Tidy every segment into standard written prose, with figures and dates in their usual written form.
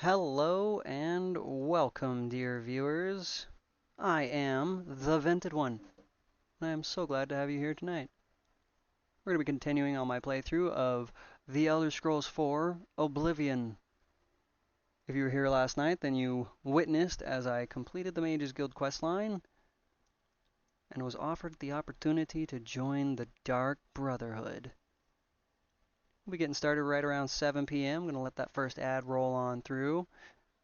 Hello and welcome, dear viewers. I am the Vented One, and I am so glad to have you here tonight. We're going to be continuing on my playthrough of The Elder Scrolls IV: Oblivion. If you were here last night, then you witnessed as I completed the Mages Guild questline and was offered the opportunity to join the Dark Brotherhood. We'll be getting started right around 7 p.m. I'm going to let that first ad roll on through.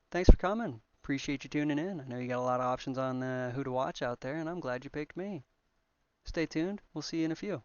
Thanks for coming. Appreciate you tuning in. I know you got a lot of options on who to watch out there, and I'm glad you picked me. Stay tuned. We'll see you in a few.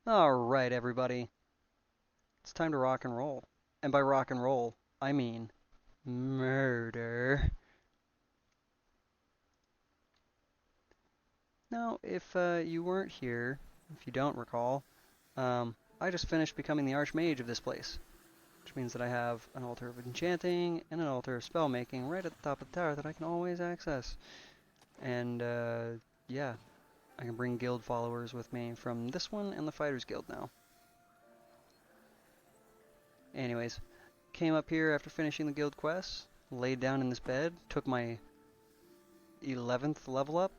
Alright, everybody. It's time to rock and roll. And by rock and roll, I mean murder. Now, if you weren't here, if you don't recall, I just finished becoming the Archmage of this place, which means that I have an altar of enchanting and an altar of spellmaking right at the top of the tower that I can always access. And, yeah, I can bring guild followers with me from this one and the Fighters Guild now. Anyways, came up here after finishing the guild quest, laid down in this bed, took my 11th level up,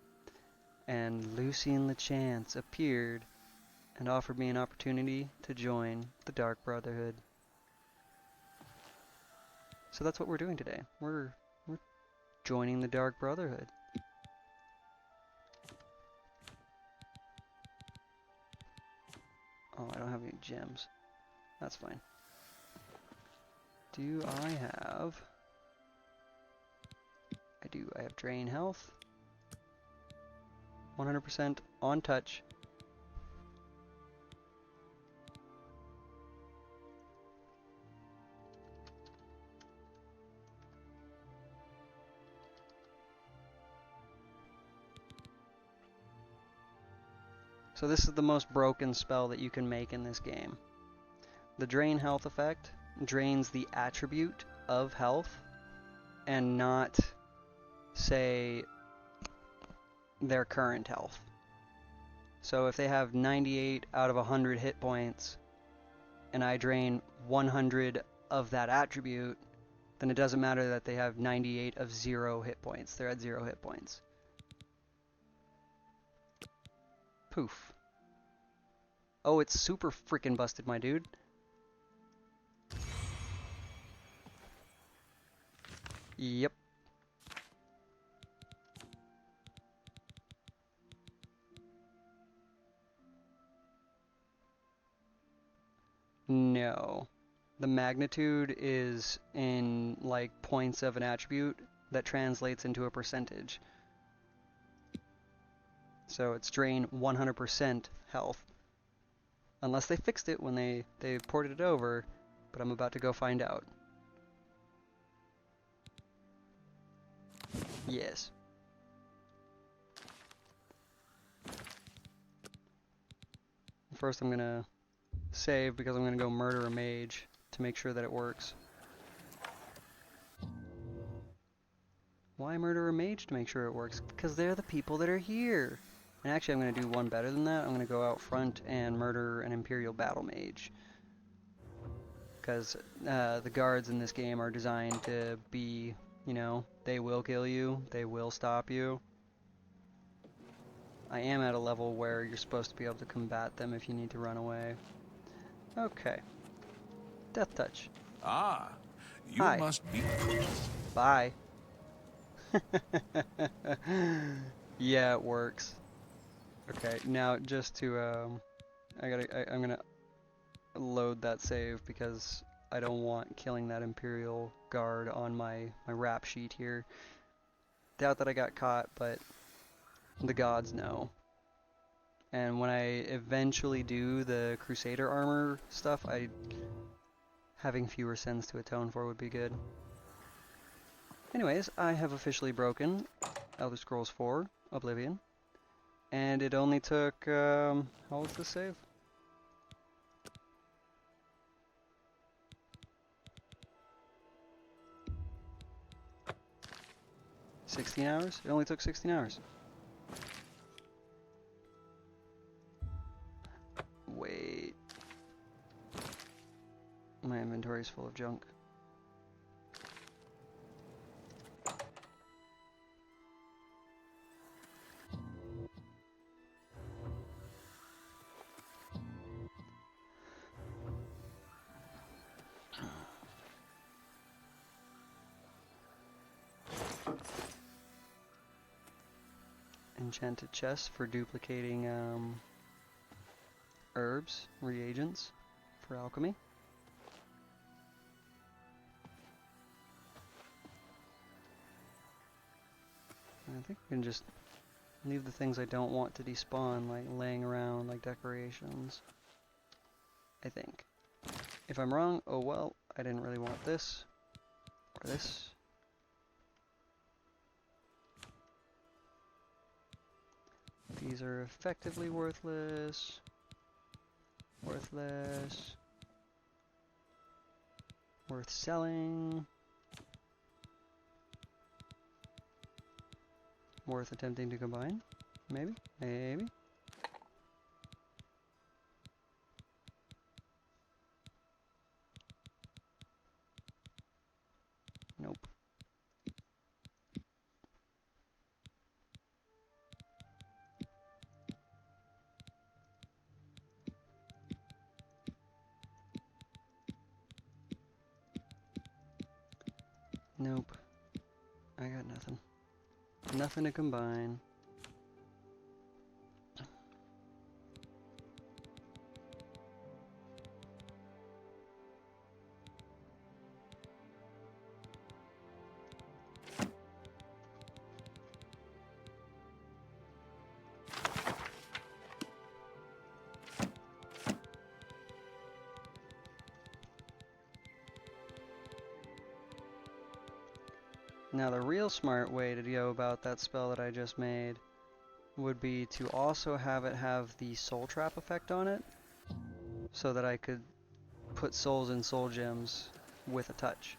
and Lucien LeChance appeared and offered me an opportunity to join the Dark Brotherhood. So that's what we're doing today. We're joining the Dark Brotherhood. Oh, I don't have any gems. That's fine. Do I have... I do. I have Drain Health. 100% on touch. So this is the most broken spell that you can make in this game. The Drain Health effect drains the attribute of health and not, say, their current health. So if they have 98 out of 100 hit points and I drain 100 of that attribute, then it doesn't matter that they have 98 of 0 hit points. They're at 0 hit points. Poof. Oh, it's super freaking busted, my dude. Yep. No. The magnitude is in, like, points of an attribute that translates into a percentage. So it's drain 100% health. Unless they fixed it when they ported it over, but I'm about to go find out. Yes. First I'm gonna save because I'm gonna go murder a mage to make sure that it works. Why murder a mage to make sure it works? Because they're the people that are here. And actually I'm going to do one better than that. I'm going to go out front and murder an Imperial Battle Mage. Because the guards in this game are designed to be, you know, they will kill you, they will stop you. I am at a level where you're supposed to be able to combat them if you need to run away. Okay. Death Touch. Ah, you Hi. must be... Bye. Yeah, it works. Okay, now just to, I'm gonna load that save because I don't want killing that Imperial Guard on my rap sheet here. Doubt that I got caught, but the gods know. And when I eventually do the Crusader armor stuff, having fewer sins to atone for would be good. Anyways, I have officially broken Elder Scrolls 4, Oblivion. And it only took, how was the save? $16 hours? It only took 16 hours. Wait. My inventory's full of junk. Enchanted chest for duplicating herbs, reagents for alchemy. I think we can just leave the things I don't want to despawn, like laying around like decorations. I think. If I'm wrong, oh well, I didn't really want this. Or this. These are effectively worthless. Worthless. Worth selling. Worth attempting to combine. Maybe? Maybe? Nope. Nope. I got nothing. Nothing to combine. Now the real smart way to go about that spell that I just made would be to also have it have the soul trap effect on it, so that I could put souls in soul gems with a touch.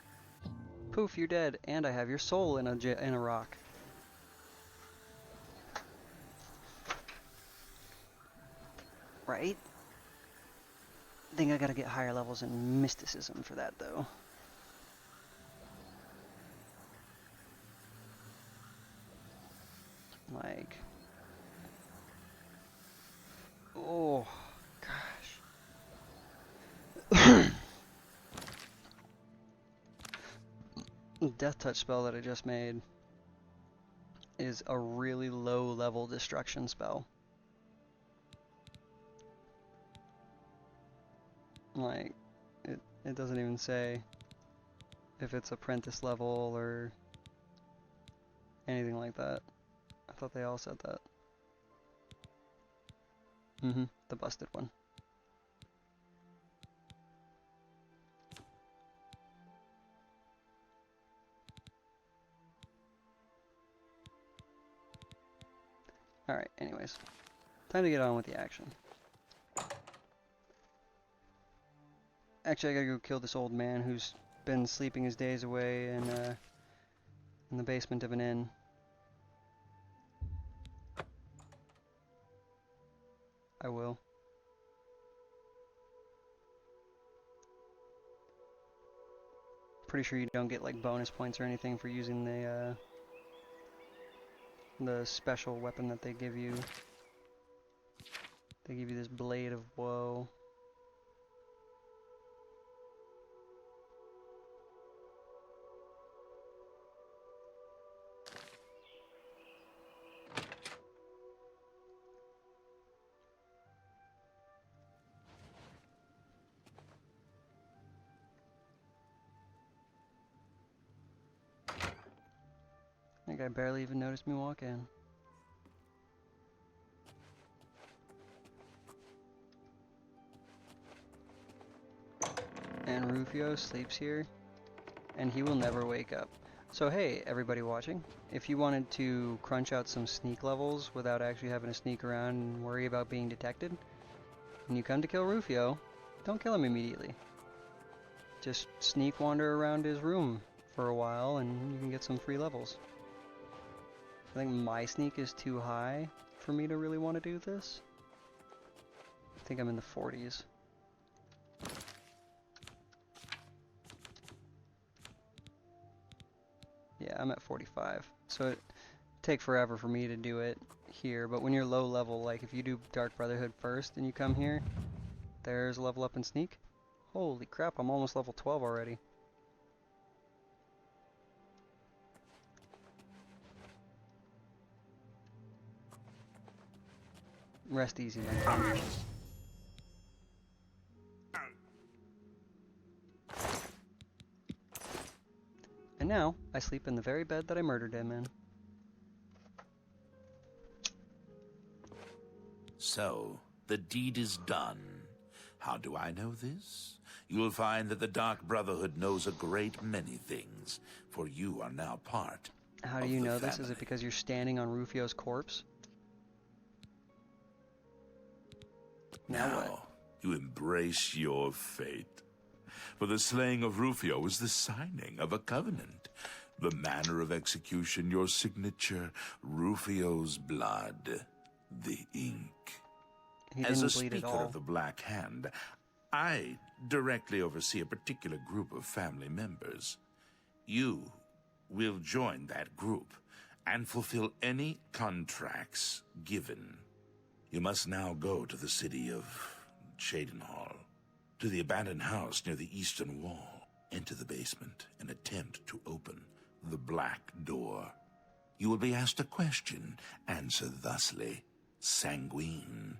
Poof, you're dead, and I have your soul in a rock. Right? I think I gotta get higher levels in mysticism for that, though. Like... oh, gosh. Death touch spell that I just made is a really low level destruction spell. Like, it doesn't even say if it's apprentice level or anything like that. I thought they all said that. The busted one. Alright, anyways. Time to get on with the action. Actually, I gotta go kill this old man who's been sleeping his days away in the basement of an inn. I will. Pretty sure you don't get like bonus points or anything for using the special weapon that they give you. They give you this blade of woe. That guy barely even noticed me walk in. And Rufio sleeps here, and he will never wake up. So hey, everybody watching, if you wanted to crunch out some sneak levels without actually having to sneak around and worry about being detected, when you come to kill Rufio, don't kill him immediately. Just sneak wander around his room for a while and you can get some free levels. I think my sneak is too high for me to really want to do this. I think I'm in the 40s. Yeah, I'm at 45. So it'd take forever for me to do it here, but when you're low level, like if you do Dark Brotherhood first and you come here, there's a level up in sneak. Holy crap, I'm almost level 12 already. Rest easy, my friend. And now, I sleep in the very bed that I murdered him in. So, the deed is done. How do I know this? You will find that the Dark Brotherhood knows a great many things, for you are now part How do of you the know this? Is family. it because you're standing on Rufio's corpse? Now what? You embrace your fate. For the slaying of Rufio is the signing of a covenant. The manner of execution, your signature, Rufio's blood, the ink. He As a didn't bleed at speaker all. of the Black Hand, I directly oversee a particular group of family members. You will join that group and fulfill any contracts given. You must now go to the city of Cheydinhal, to the abandoned house near the eastern wall. Enter the basement and attempt to open the black door. You will be asked a question. Answer thusly. Sanguine,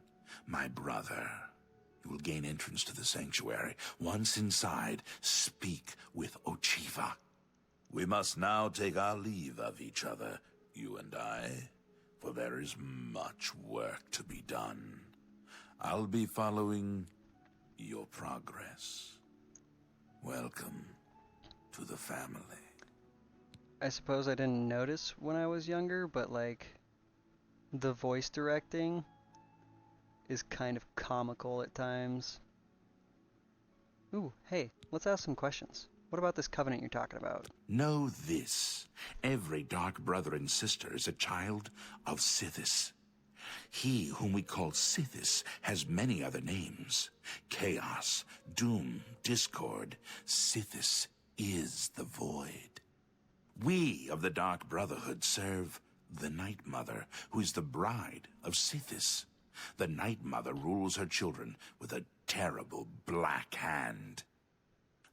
my brother. You will gain entrance to the sanctuary. Once inside, speak with Ochiva. We must now take our leave of each other, you and I, for there is much work to be done. I'll be following your progress. Welcome to the family. I suppose I didn't notice when I was younger, but like, the voice directing is kind of comical at times. Ooh, hey, let's ask some questions. What about this covenant you're talking about? Know this. Every dark brother and sister is a child of Sithis. He whom we call Sithis has many other names. Chaos, Doom, Discord. Sithis is the void. We of the Dark Brotherhood serve the Night Mother, who is the bride of Sithis. The Night Mother rules her children with a terrible black hand.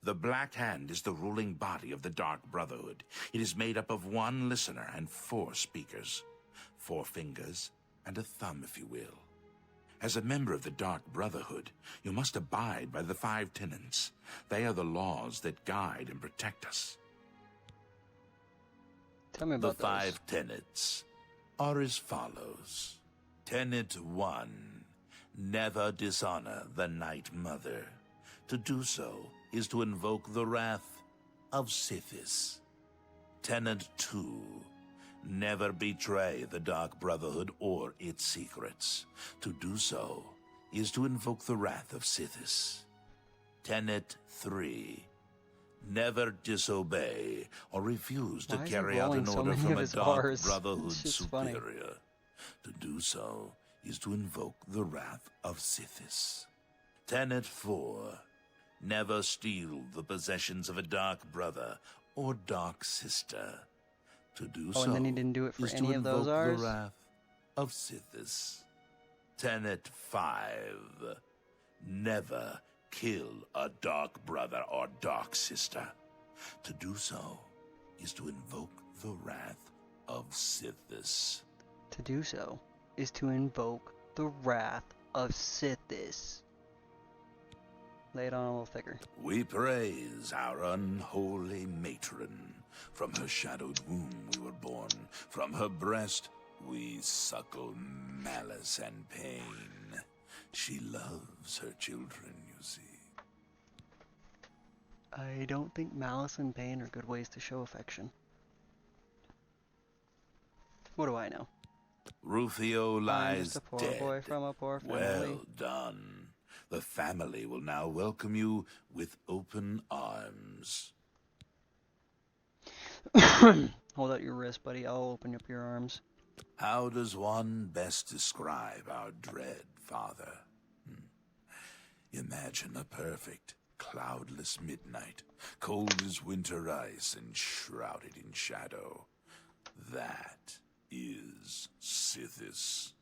The Black Hand is the ruling body of the Dark Brotherhood. It is made up of one listener and 4 speakers. 4 fingers and a thumb, if you will. As a member of the Dark Brotherhood, you must abide by the 5 tenets. They are the laws that guide and protect us. Tell me The about 5 tenets are as follows. Tenet 1. Never dishonor the Night Mother. To do so is to invoke the wrath of Sithis. Tenet 2. Never betray the Dark Brotherhood or its secrets. To do so is to invoke the wrath of Sithis. Tenet 3. Never disobey or refuse to Why is he carry out rolling an so order many from of a his Dark Rs? Brotherhood It's just funny. superior. To do so is to invoke the wrath of Sithis. Tenet 4. Never steal the possessions of a Dark Brother or Dark Sister. To do Oh, so and then he didn't do it for is any to of those invoke Rs? the wrath of Sithis. Tenet 5. Never kill a Dark Brother or Dark Sister. To do so is to invoke the wrath of Sithis. To do so is to invoke the wrath of Sithis. Lay it on a little thicker. We praise our unholy matron. From her shadowed womb we were born. From her breast we suckle malice and pain. She loves her children, you see. I don't think malice and pain are good ways to show affection. What do I know? Rufio I'm lies just a poor dead. boy from a poor family. Well done. The family will now welcome you with open arms. Hold out your wrist, buddy. I'll open up your arms. How does one best describe our dread father? Imagine a perfect, cloudless midnight, cold as winter ice and shrouded in shadow. That is Sithis.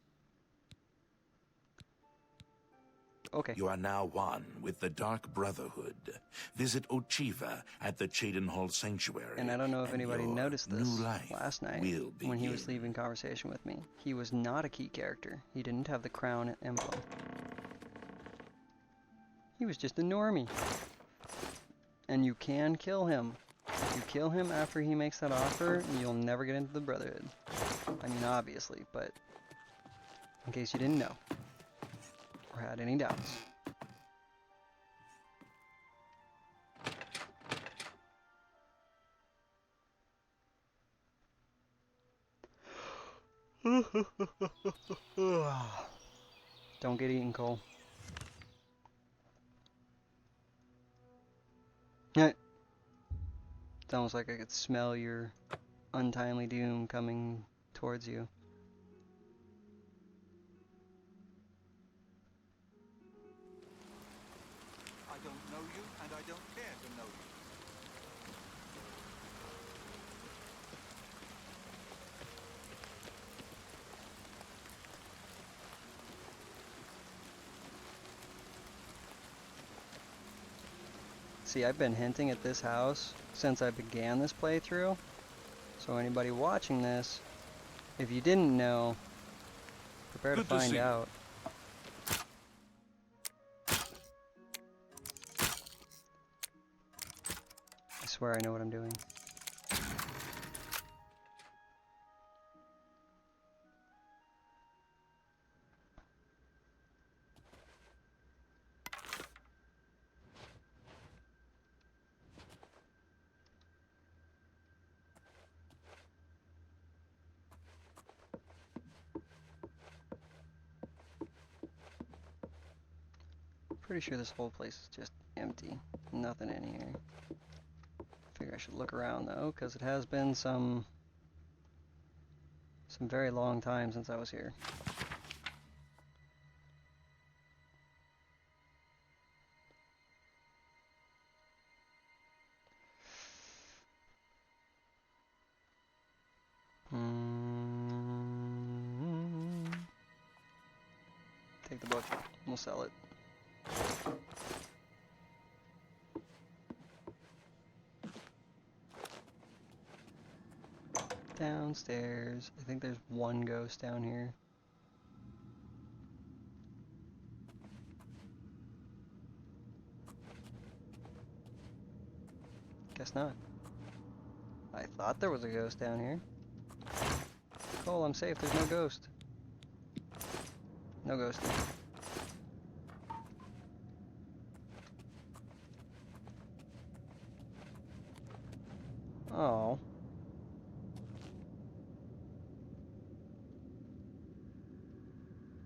Okay. You are now one with the Dark Brotherhood. Visit Ochiva at the Cheydinhal Sanctuary. And I don't know if anybody your noticed this new life last night will when he was begin. leaving conversation with me. He was not a key character. He didn't have the crown emblem. He was just a normie. And you can kill him. If you kill him after he makes that offer, you'll never get into the Brotherhood. I mean, obviously, but in case you didn't know or had any doubts. Don't get eaten, Cole. It's almost like I could smell your untimely doom coming towards you. I don't know you, and I don't care to know you. See, I've been hinting at this house since I began this playthrough. So anybody watching this, if you didn't know, prepare to find out. I swear I know what I'm doing. Pretty sure this whole place is just empty. Nothing in here. Figure I should look around though, because it has been some very long time since I was here. Take the book. We'll sell it. Downstairs. I think there's one ghost down here. Guess not. I thought there was a ghost down here. Cole, I'm safe. There's no ghost. No ghost. Oh.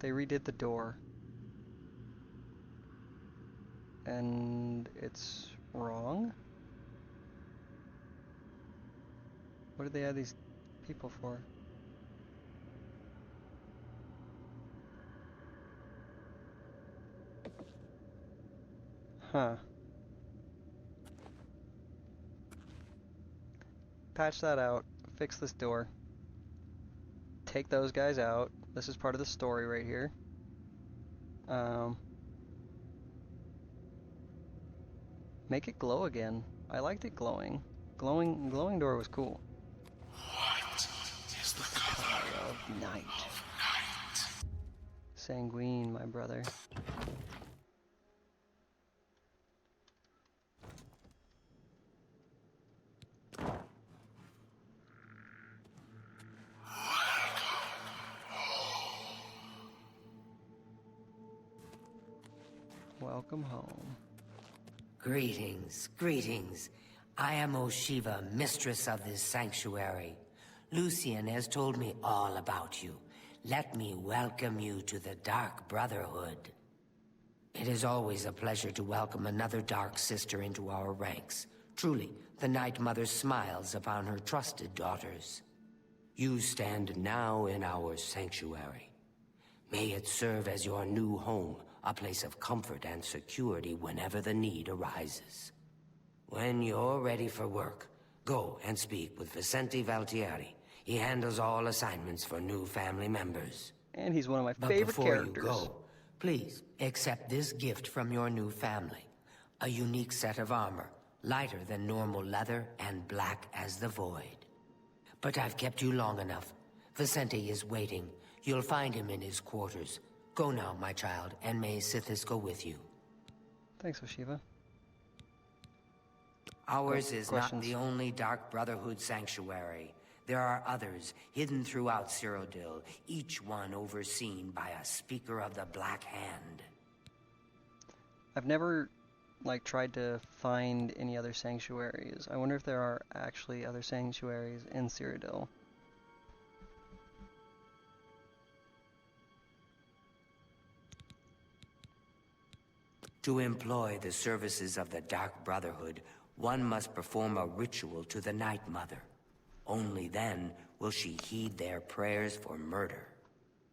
They redid the door. And it's wrong? What did they add these people for? Huh. Patch that out. Fix this door. Take those guys out. This is part of the story right here. Make it glow again. I liked it glowing. Glowing door was cool. What is the color of night? Of night? Sanguine, my brother. Welcome home. Greetings, greetings. I am Oshiva, mistress of this sanctuary. Lucian has told me all about you. Let me welcome you to the Dark Brotherhood. It is always a pleasure to welcome another Dark Sister into our ranks. Truly, the Night Mother smiles upon her trusted daughters. You stand now in our sanctuary. May it serve as your new home, a place of comfort and security whenever the need arises. When you're ready for work, go and speak with Vicente Valtieri. He handles all assignments for new family members. And he's one of my But favorite before characters. You go, please accept this gift from your new family. A unique set of armor, lighter than normal leather and black as the void. But I've kept you long enough. Vicente is waiting. You'll find him in his quarters. Go now, my child, and may Sithis go with you. Thanks, Oshiva. Ours is questions? not the only Dark Brotherhood sanctuary. There are others hidden throughout Cyrodiil, each one overseen by a Speaker of the Black Hand. I've never, tried to find any other sanctuaries. I wonder if there are actually other sanctuaries in Cyrodiil. To employ the services of the Dark Brotherhood, one must perform a ritual to the Night Mother. Only then will she heed their prayers for murder.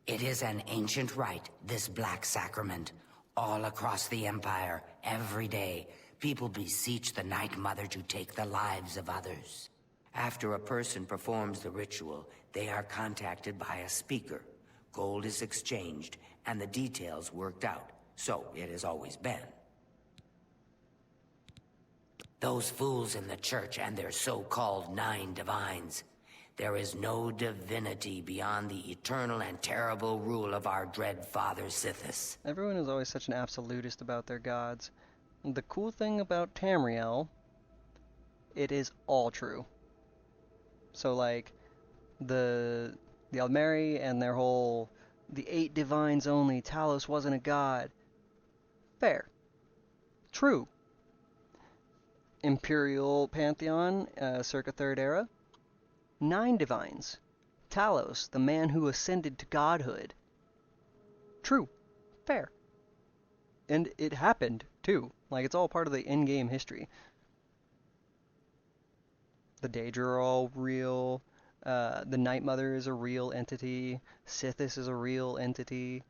It is an ancient rite, this Black Sacrament. All across the Empire, every day, people beseech the Night Mother to take the lives of others. After a person performs the ritual, they are contacted by a speaker. Gold is exchanged, and the details worked out. So it has always been. Those fools in the church and their so-called 9 divines. There is no divinity beyond the eternal and terrible rule of our dread father Sithis. Everyone is always such an absolutist about their gods. The cool thing about Tamriel, it is all true. So like, the Almeri and their whole, the 8 divines only, Talos wasn't a god. Fair. True. Imperial Pantheon, circa 3rd era. 9 divines. Talos, the man who ascended to godhood. True. Fair. And it happened, too. Like, it's all part of the in-game history. The Daedra are all real. The Night Mother is a real entity. Sithis is a real entity.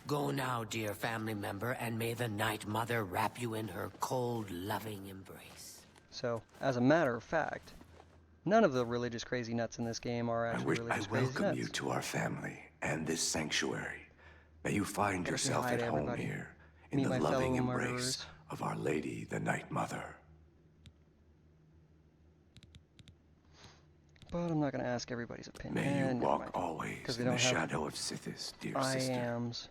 Go now, dear family member, and may the Night Mother wrap you in her cold, loving embrace. So, as a matter of fact, none of the religious crazy nuts in this game are actually religious crazy nuts. I welcome you to our family and this sanctuary. May you find yourself at home here in the loving embrace of Our Lady, the Night Mother. But I'm not going to ask everybody's opinion. May you walk always in the shadow of Sithis, dear sister. I-ams.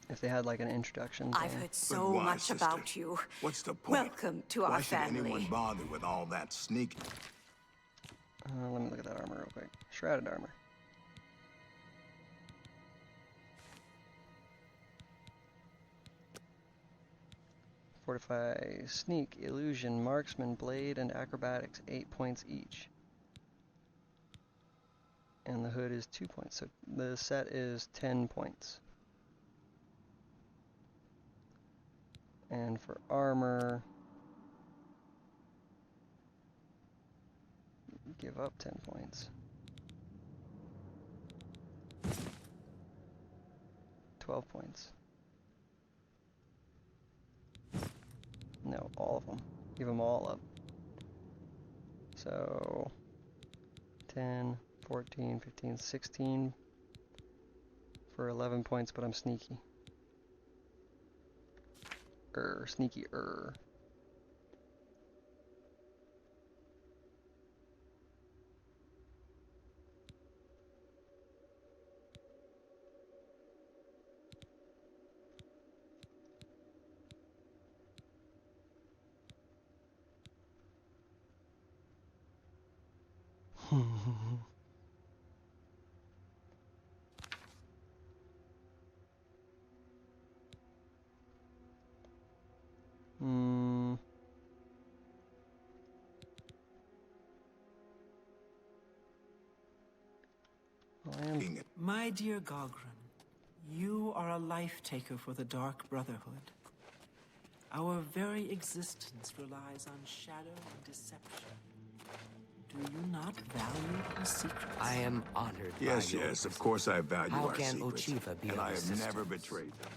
If they had like an introduction thing. I've heard so much sister? about you. What's the point? Welcome to our Why should family. anyone bother with all that sneaking? Let me look at that armor real quick. Shrouded armor. Fortify, sneak, illusion, marksman, blade, and acrobatics, 8 points each. And the hood is 2 points, so the set is 10 points. And for armor, give up 10 points. 12 points. No, all of them. Give them all up. So, 10, 14, 15, 16 for 11 points, but I'm sneaky. Sneaky. My dear Gogren, you are a life-taker for the Dark Brotherhood. Our very existence relies on shadow and deception. Do you not value our secrets? I am honored Yes, by your yes, of course I value How our can secrets. Ochiva be and of I have assistance? never betrayed them.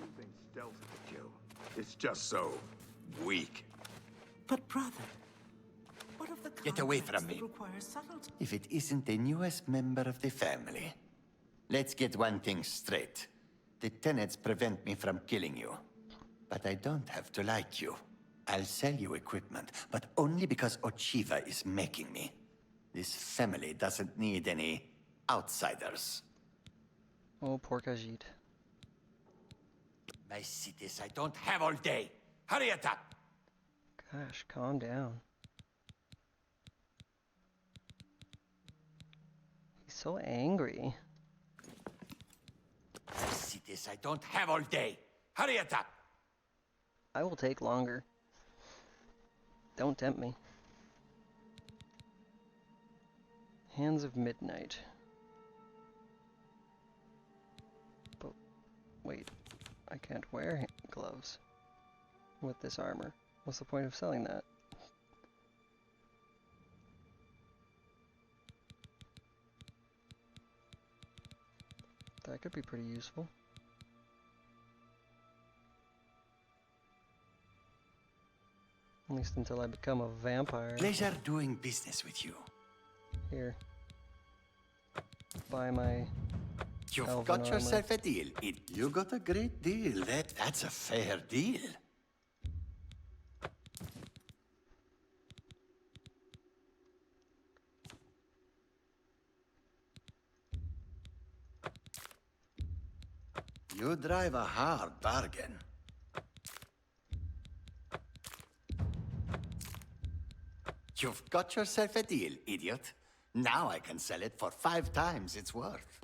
Using stealth to kill. It's just so weak. But brother, what of the Get away contracts from me. that require subtlety? If it isn't the newest member of the family. Let's get one thing straight. The tenets prevent me from killing you. But I don't have to like you. I'll sell you equipment, but only because Ochiva is making me. This family doesn't need any outsiders. Oh, poor Khajiit. My cities I don't have all day. Hurry it up! Gosh, calm down. He's so angry. My cities I don't have all day. Hurry it up! I will take longer. Don't tempt me. Hands of Midnight. But wait, I can't wear gloves with this armor. What's the point of selling that? That could be pretty useful. At least until I become a vampire. Pleasure doing business with you. Here. Buy my You've elven got armor. yourself a deal. You got a great deal. That's a fair deal. You drive a hard bargain. You've got yourself a deal, idiot. Now I can sell it for 5 times its worth.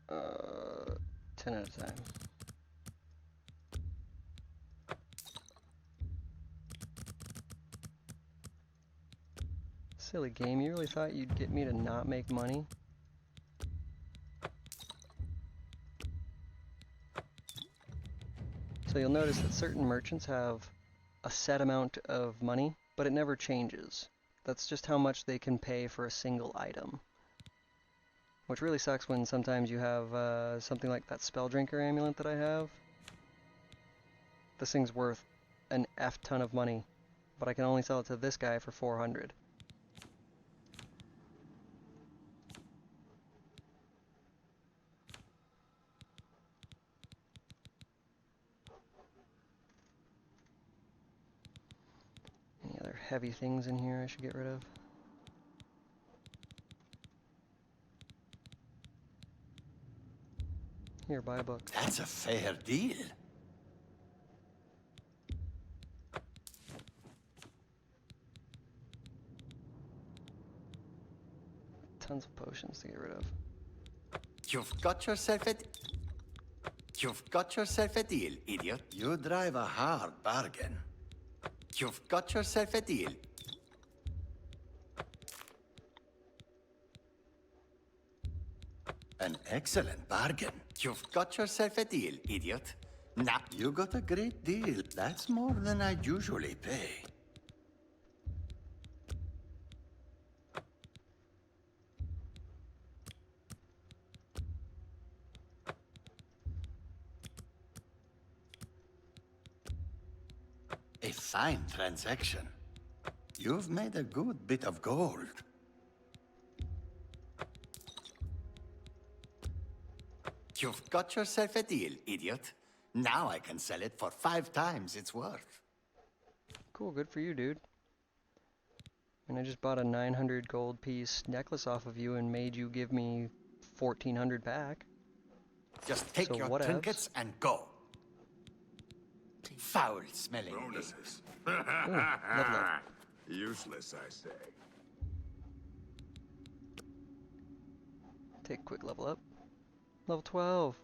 Uh, 10 at a time. Silly game, you really thought you'd get me to not make money? So you'll notice that certain merchants have a set amount of money, but it never changes. That's just how much they can pay for a single item. Which really sucks when sometimes you have something like that Spell Drinker amulet that I have. This thing's worth an F ton of money, but I can only sell it to this guy for 400. Any other heavy things in here I should get rid of? Here, buy a book. That's a fair deal. Tons of potions to get rid of. You've got yourself a deal, idiot. You drive a hard bargain. You've got yourself a deal. An excellent bargain. You've got yourself a deal, idiot. Now, you got a great deal. That's more than I usually pay. A fine transaction. You've made a good bit of gold. You've got yourself a deal, idiot. Now I can sell it for 5 times its worth. Cool, good for you, dude. And I just bought a 900 gold piece necklace off of you and made you give me 1400 back. Just take So your whatevs. trinkets and go. Foul-smelling. Bonuses. Level up. Useless, I say. Take a quick level up. Level 12.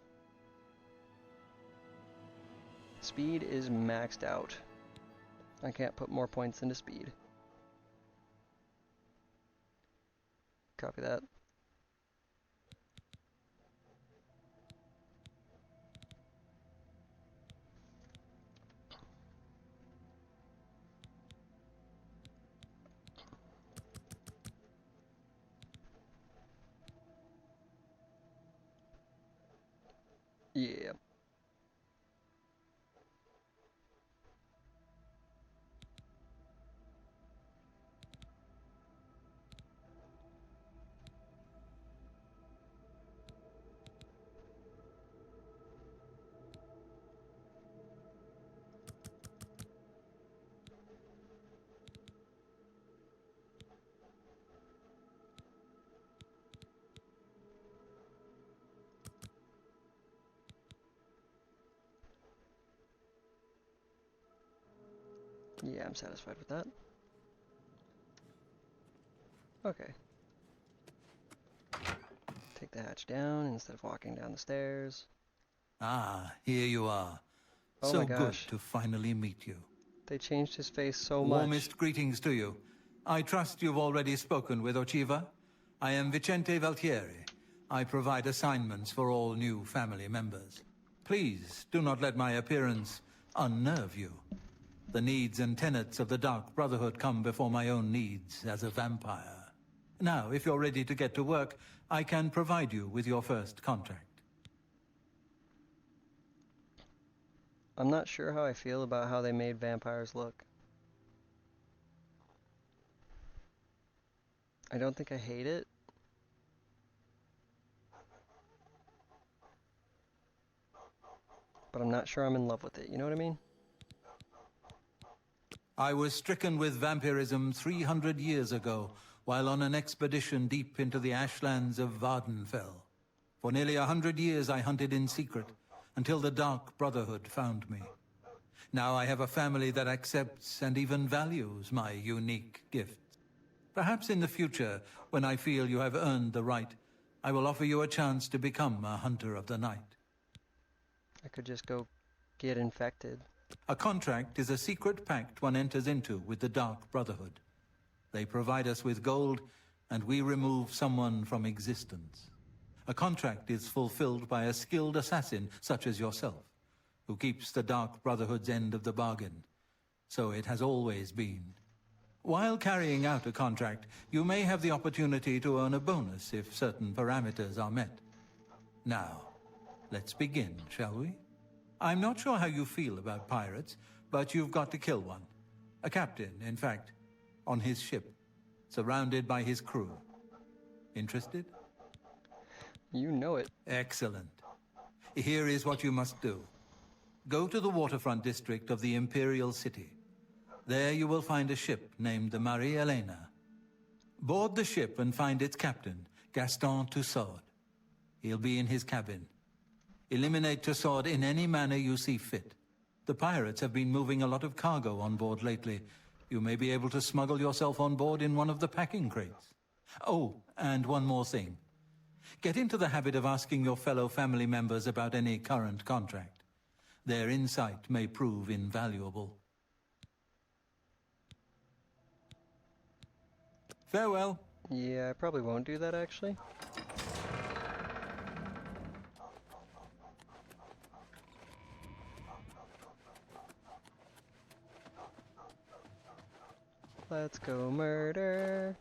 Speed is maxed out. I can't put more points into speed. Copy that. Yeah. Yeah, I'm satisfied with that. Okay. Take the hatch down instead of walking down the stairs. Ah, here you are. Oh So my good gosh. to finally meet you. They changed his face so much. Warmest greetings to you. I trust you've already spoken with Ochiva. I am Vicente Valtieri. I provide assignments for all new family members. Please do not let my appearance unnerve you. The needs and tenets of the Dark Brotherhood come before my own needs as a vampire. Now, if you're ready to get to work, I can provide you with your first contract. I'm not sure how I feel about how they made vampires look. I don't think I hate it. But I'm not sure I'm in love with it, you know what I mean? I was stricken with vampirism 300 years ago, while on an expedition deep into the ashlands of Vardenfell. For nearly 100 years I hunted in secret, until the Dark Brotherhood found me. Now I have a family that accepts and even values my unique gifts. Perhaps in the future, when I feel you have earned the right, I will offer you a chance to become a hunter of the night. I could just go get infected. A contract is a secret pact one enters into with the Dark Brotherhood. They provide us with gold, and we remove someone from existence. A contract is fulfilled by a skilled assassin such as yourself, who keeps the Dark Brotherhood's end of the bargain. So it has always been. While carrying out a contract, you may have the opportunity to earn a bonus if certain parameters are met. Now, let's begin, shall we? I'm not sure how you feel about pirates, but you've got to kill one. A captain, in fact, on his ship, surrounded by his crew. Interested? You know it. Excellent. Here is what you must do. Go to the waterfront district of the Imperial City. There you will find a ship named the Marie Elena. Board the ship and find its captain, Gaston Tussaud. He'll be in his cabin. Eliminate Tussaud in any manner you see fit. The pirates have been moving a lot of cargo on board lately. You may be able to smuggle yourself on board in one of the packing crates. Oh, and one more thing. Get into the habit of asking your fellow family members about any current contract. Their insight may prove invaluable. Farewell. Yeah, I probably won't do that, actually. Let's go murder.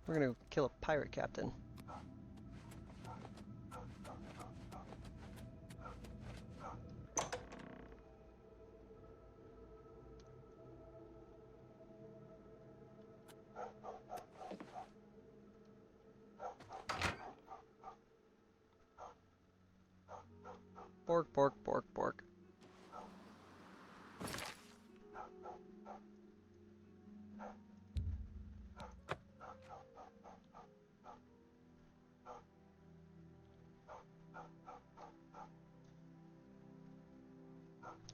We're gonna kill a pirate captain. Bork, bork, bork, bork.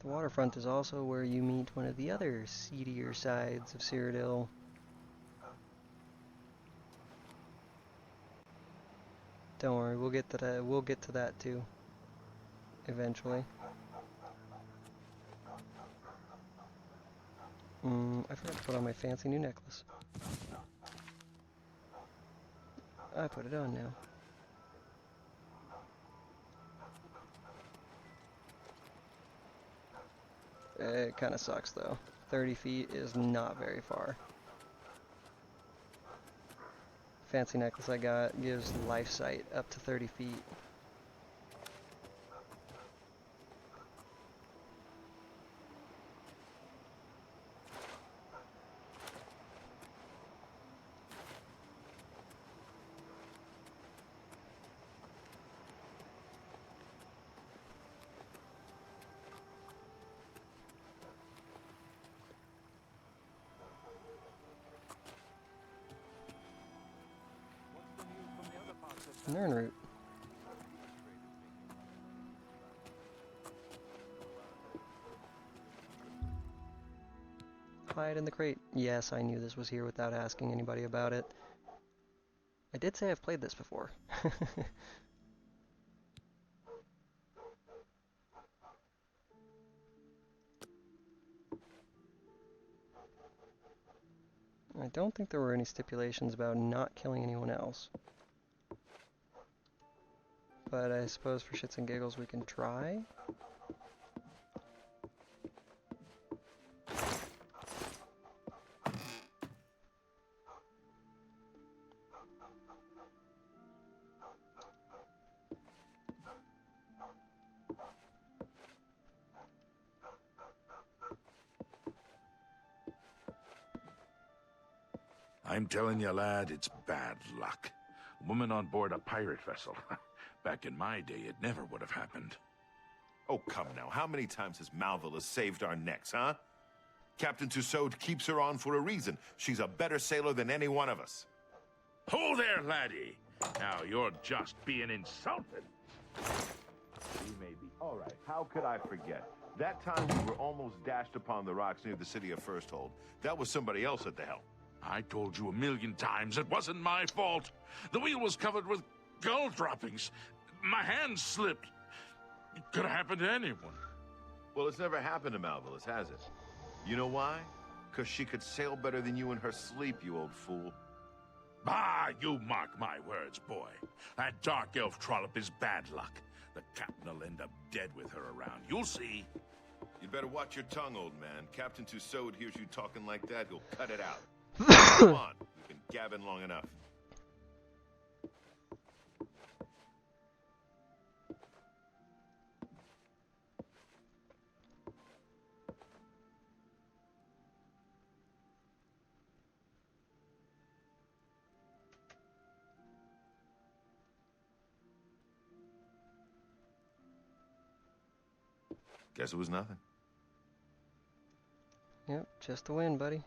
The waterfront is also where you meet one of the other seedier sides of Cyrodiil. Don't worry, we'll get to that. We'll get to that too. Eventually. I forgot to put on my fancy new necklace. I put it on now. It kind of sucks though. 30 feet is not very far. Fancy necklace I got gives life sight up to 30 feet. Nern root. Hide in the crate. Yes, I knew this was here without asking anybody about it. I did say I've played this before. I don't think there were any stipulations about not killing anyone else. But I suppose for shits and giggles we can try. I'm telling you, lad, it's bad luck. A woman on board a pirate vessel. Back in my day, it never would have happened. Oh, come now. How many times has Malvilla saved our necks, huh? Captain Tussaud keeps her on for a reason. She's a better sailor than any one of us. Hold there, laddie. Now you're just being insulted. We may be. All right, how could I forget? That time we were almost dashed upon the rocks near the city of Firsthold. That was somebody else at the helm. I told you 1,000,000 times it wasn't my fault. The wheel was covered with gull droppings. My hand slipped. It could have happened to anyone. Well, it's never happened to Malvillas, has it? You know why? Because she could sail better than you in her sleep, you old fool. Ah, you mark my words, boy. That dark elf trollop is bad luck. The captain will end up dead with her around. You'll see. You'd better watch your tongue, old man. Captain Tussaud hears you talking like that, he'll cut it out. Come on, we've been gabbing long enough. Guess it was nothing. Yep, just the wind, buddy.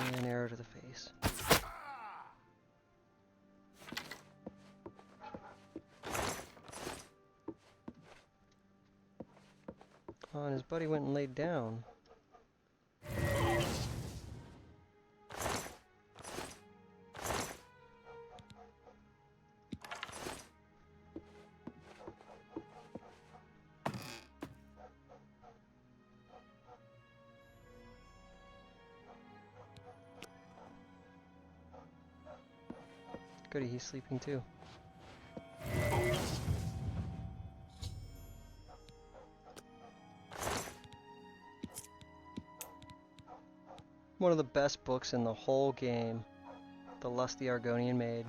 And an arrow to the face. Oh, and his buddy went and laid down. Goody, he's sleeping too. One of the best books in the whole game. The Lusty Argonian Maid.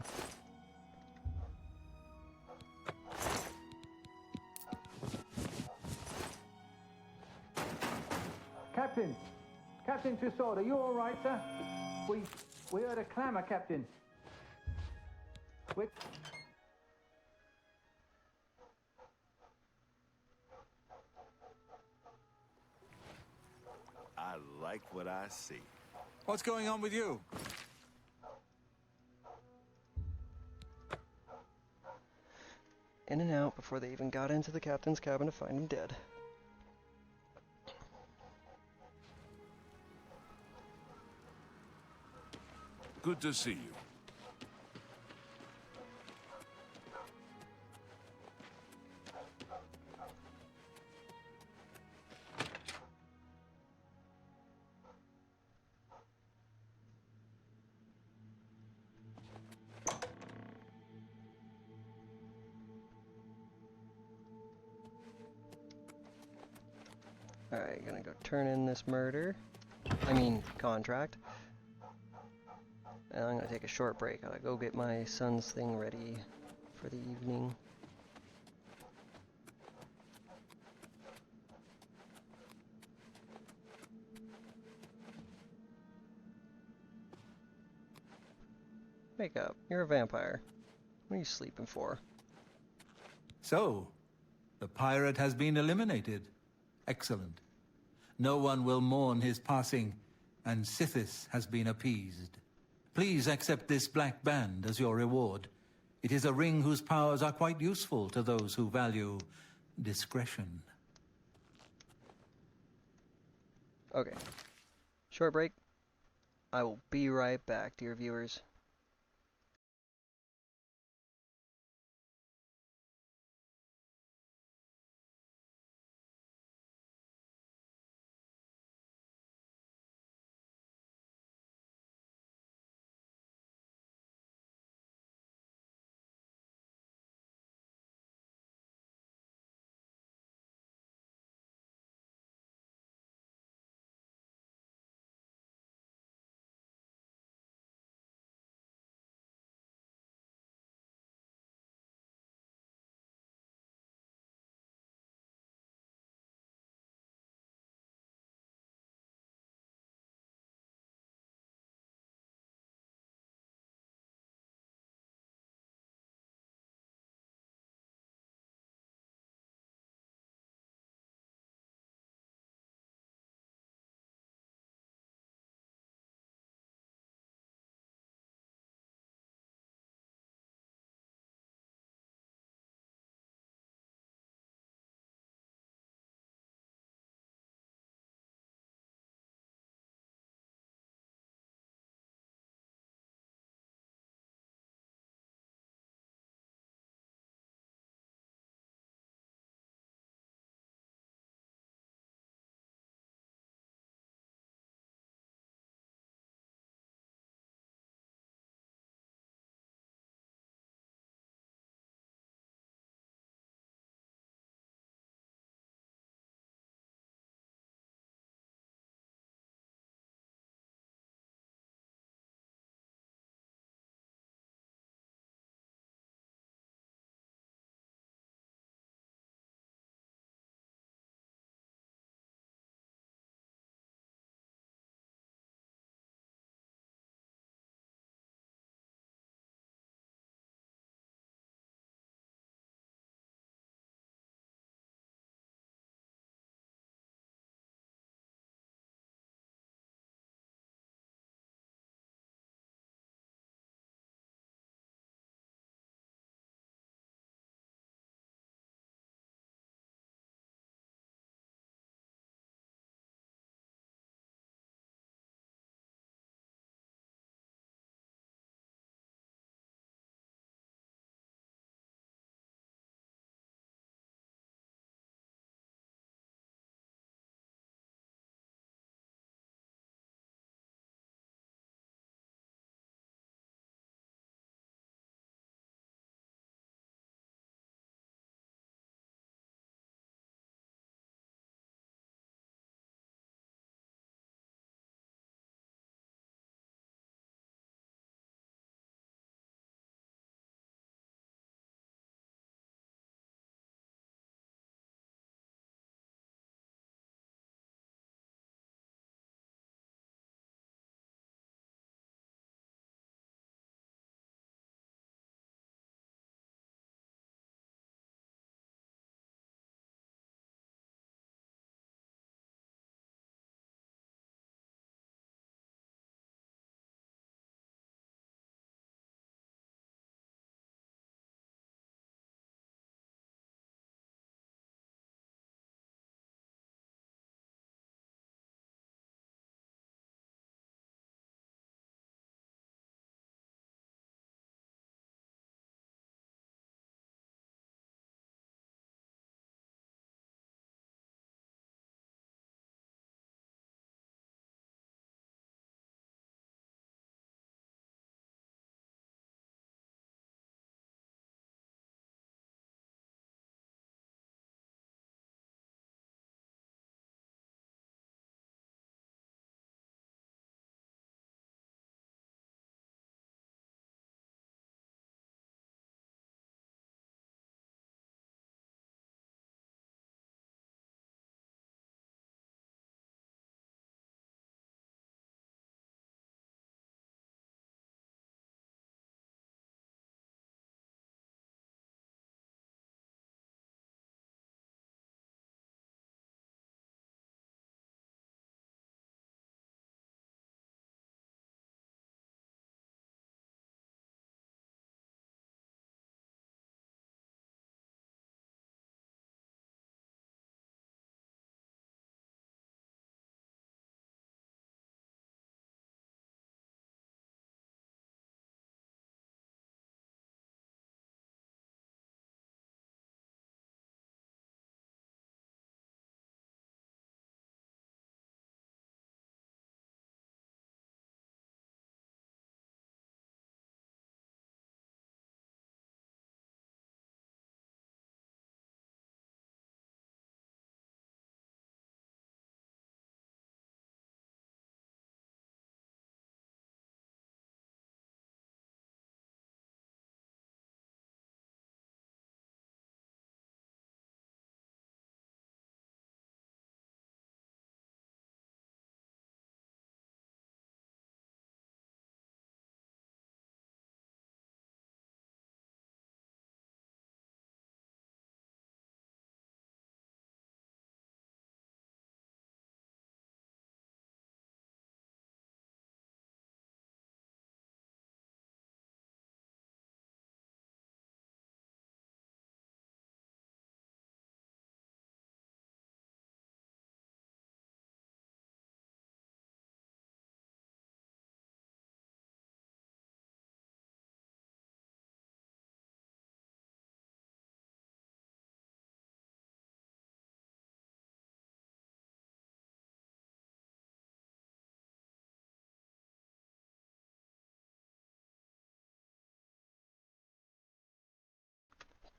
Captain! Captain Tussaud, are you all right, sir? We heard a clamour, Captain. I like what I see. What's going on with you? In and out before they even got into the captain's cabin to find him dead. Good to see you. Alright, gonna go turn in this contract. And I'm gonna take a short break. I'll go get my son's thing ready for the evening. Wake up, you're a vampire. What are you sleeping for? So, the pirate has been eliminated. Excellent. No one will mourn his passing, and Sithis has been appeased. Please accept this black band as your reward. It is a ring whose powers are quite useful to those who value discretion. Okay. Short break. I will be right back, dear viewers.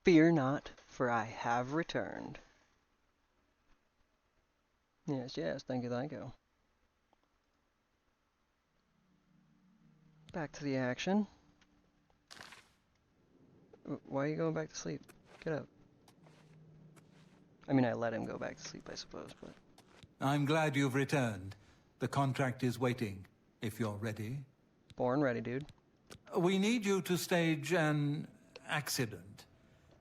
Fear not, for I have returned. Yes, yes, thank you, thank you. Back to the action. Why are you going back to sleep? Get up. I mean, I let him go back to sleep, I suppose, but... I'm glad you've returned. The contract is waiting, if you're ready. Born ready, dude. We need you to stage an accident.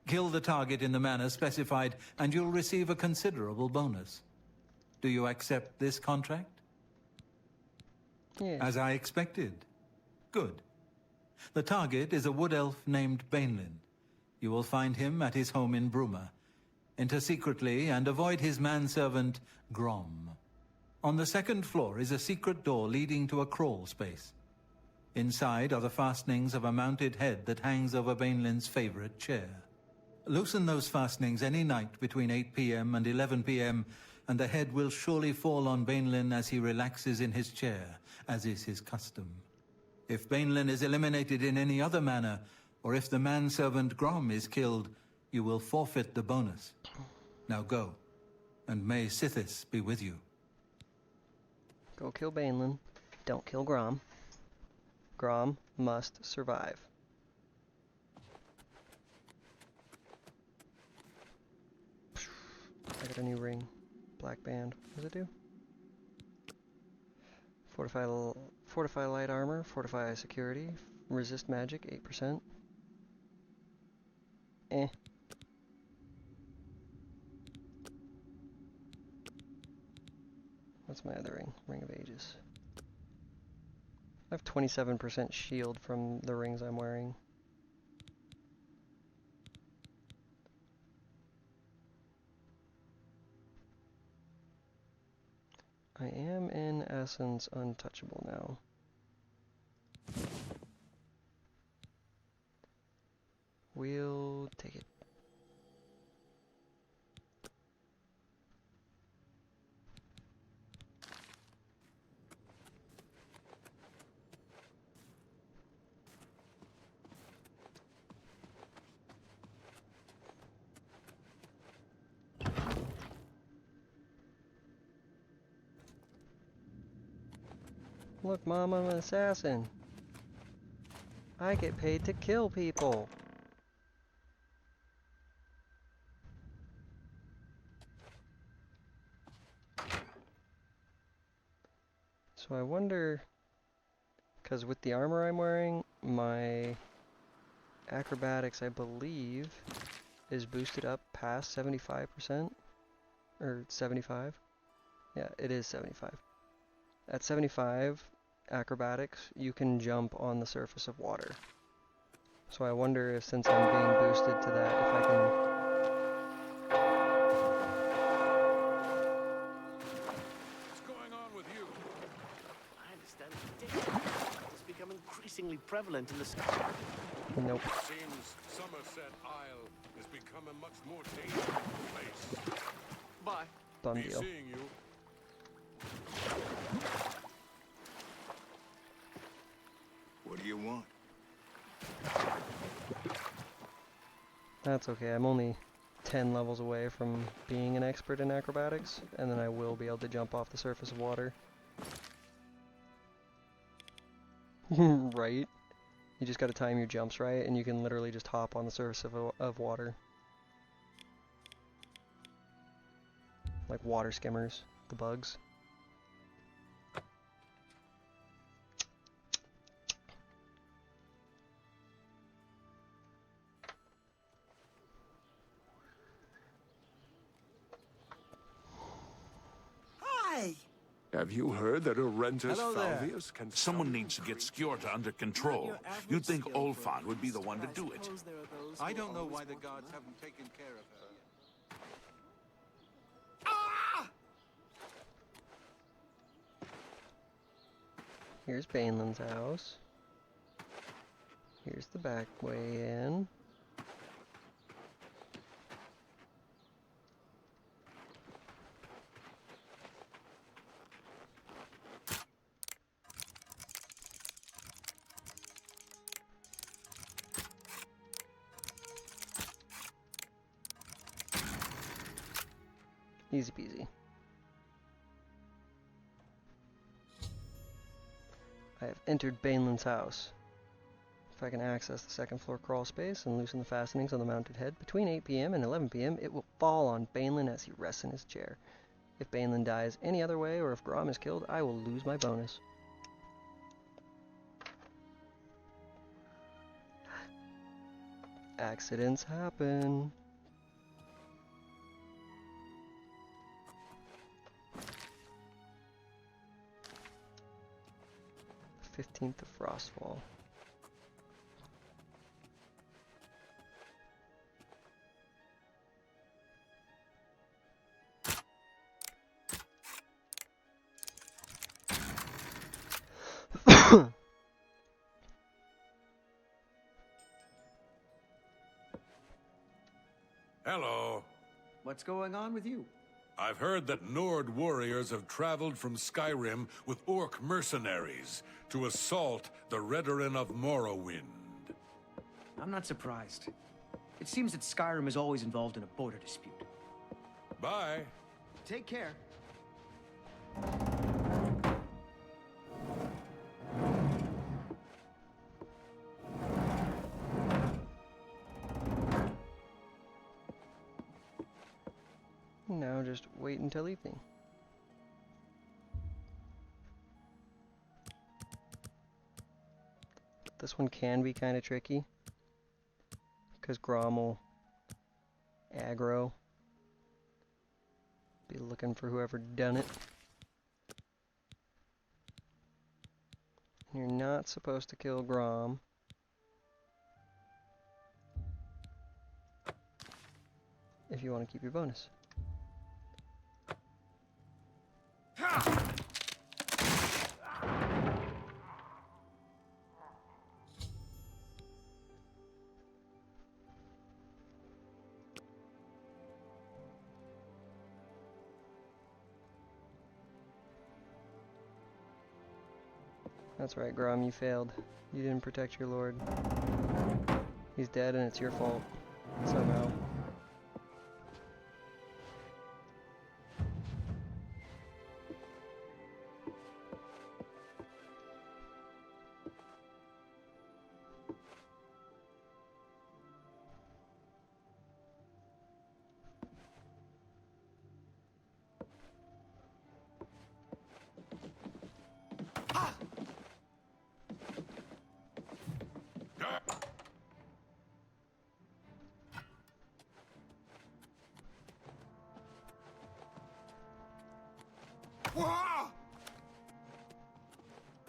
Kill the target in the manner specified, and you'll receive a considerable bonus. Do you accept this contract? Yes. As I expected. Good. The target is a wood elf named Bainlin. You will find him at his home in Bruma. Enter secretly and avoid his manservant, Grom. On the second floor is a secret door leading to a crawl space. Inside are the fastenings of a mounted head that hangs over Bainlin's favorite chair. Loosen those fastenings any night between 8 p.m. and 11 p.m., and the head will surely fall on Bainlin as he relaxes in his chair, as is his custom. If Bainlin is eliminated in any other manner, or if the manservant Grom is killed, you will forfeit the bonus. Now go, and may Sithis be with you. Go kill Bainlin. Don't kill Grom. Grom must survive. I got a new ring. Black band. What does it do? Fortify light armor, fortify security, resist magic, 8%. Eh. What's my other ring? Ring of Ages. I have 27% shield from the rings I'm wearing. I am in essence untouchable now. We'll take it. Look, Mom, I'm an assassin. I get paid to kill people. So I wonder, because with the armor I'm wearing, my acrobatics, I believe, is boosted up past 75%, or 75. Yeah, it is 75. At 75 acrobatics, you can jump on the surface of water. So I wonder if, since I'm being boosted to that, if I can... What's going on with you? I understand it's become increasingly prevalent in the sky. Nope. Seems Somerset Isle has become a much more dangerous place. Bye. Done Be deal. seeing you. What do you want? That's okay, I'm only 10 levels away from being an expert in acrobatics, and then I will be able to jump off the surface of water. Right? You just gotta time your jumps right, and you can literally just hop on the surface of water. Like water skimmers, the bugs. Have you heard that Orentus Hello there. Falvius can... Someone needs to get Skjorta under control. You'd think Olfan would be the one to do it. I don't know why the guards haven't taken care of her yet. Here's Bainlin's house. Here's the back way in. Easy peasy. I have entered Banelin's house. If I can access the second floor crawl space and loosen the fastenings on the mounted head, between 8 p.m. and 11 p.m. it will fall on Banelin as he rests in his chair. If Banelin dies any other way, or if Grom is killed, I will lose my bonus. Accidents happen. The 15th of Frostfall. Hello. What's going on with you? I've heard that Nord warriors have traveled from Skyrim with Orc mercenaries to assault the Redoran of Morrowind. I'm not surprised. It seems that Skyrim is always involved in a border dispute. Bye. Take care. Now just wait until evening. This one can be kind of tricky, because Grom will aggro. Be looking for whoever done it. And you're not supposed to kill Grom. If you want to keep your bonus. That's right, Grom, you failed. You didn't protect your lord. He's dead and it's your fault. Somehow.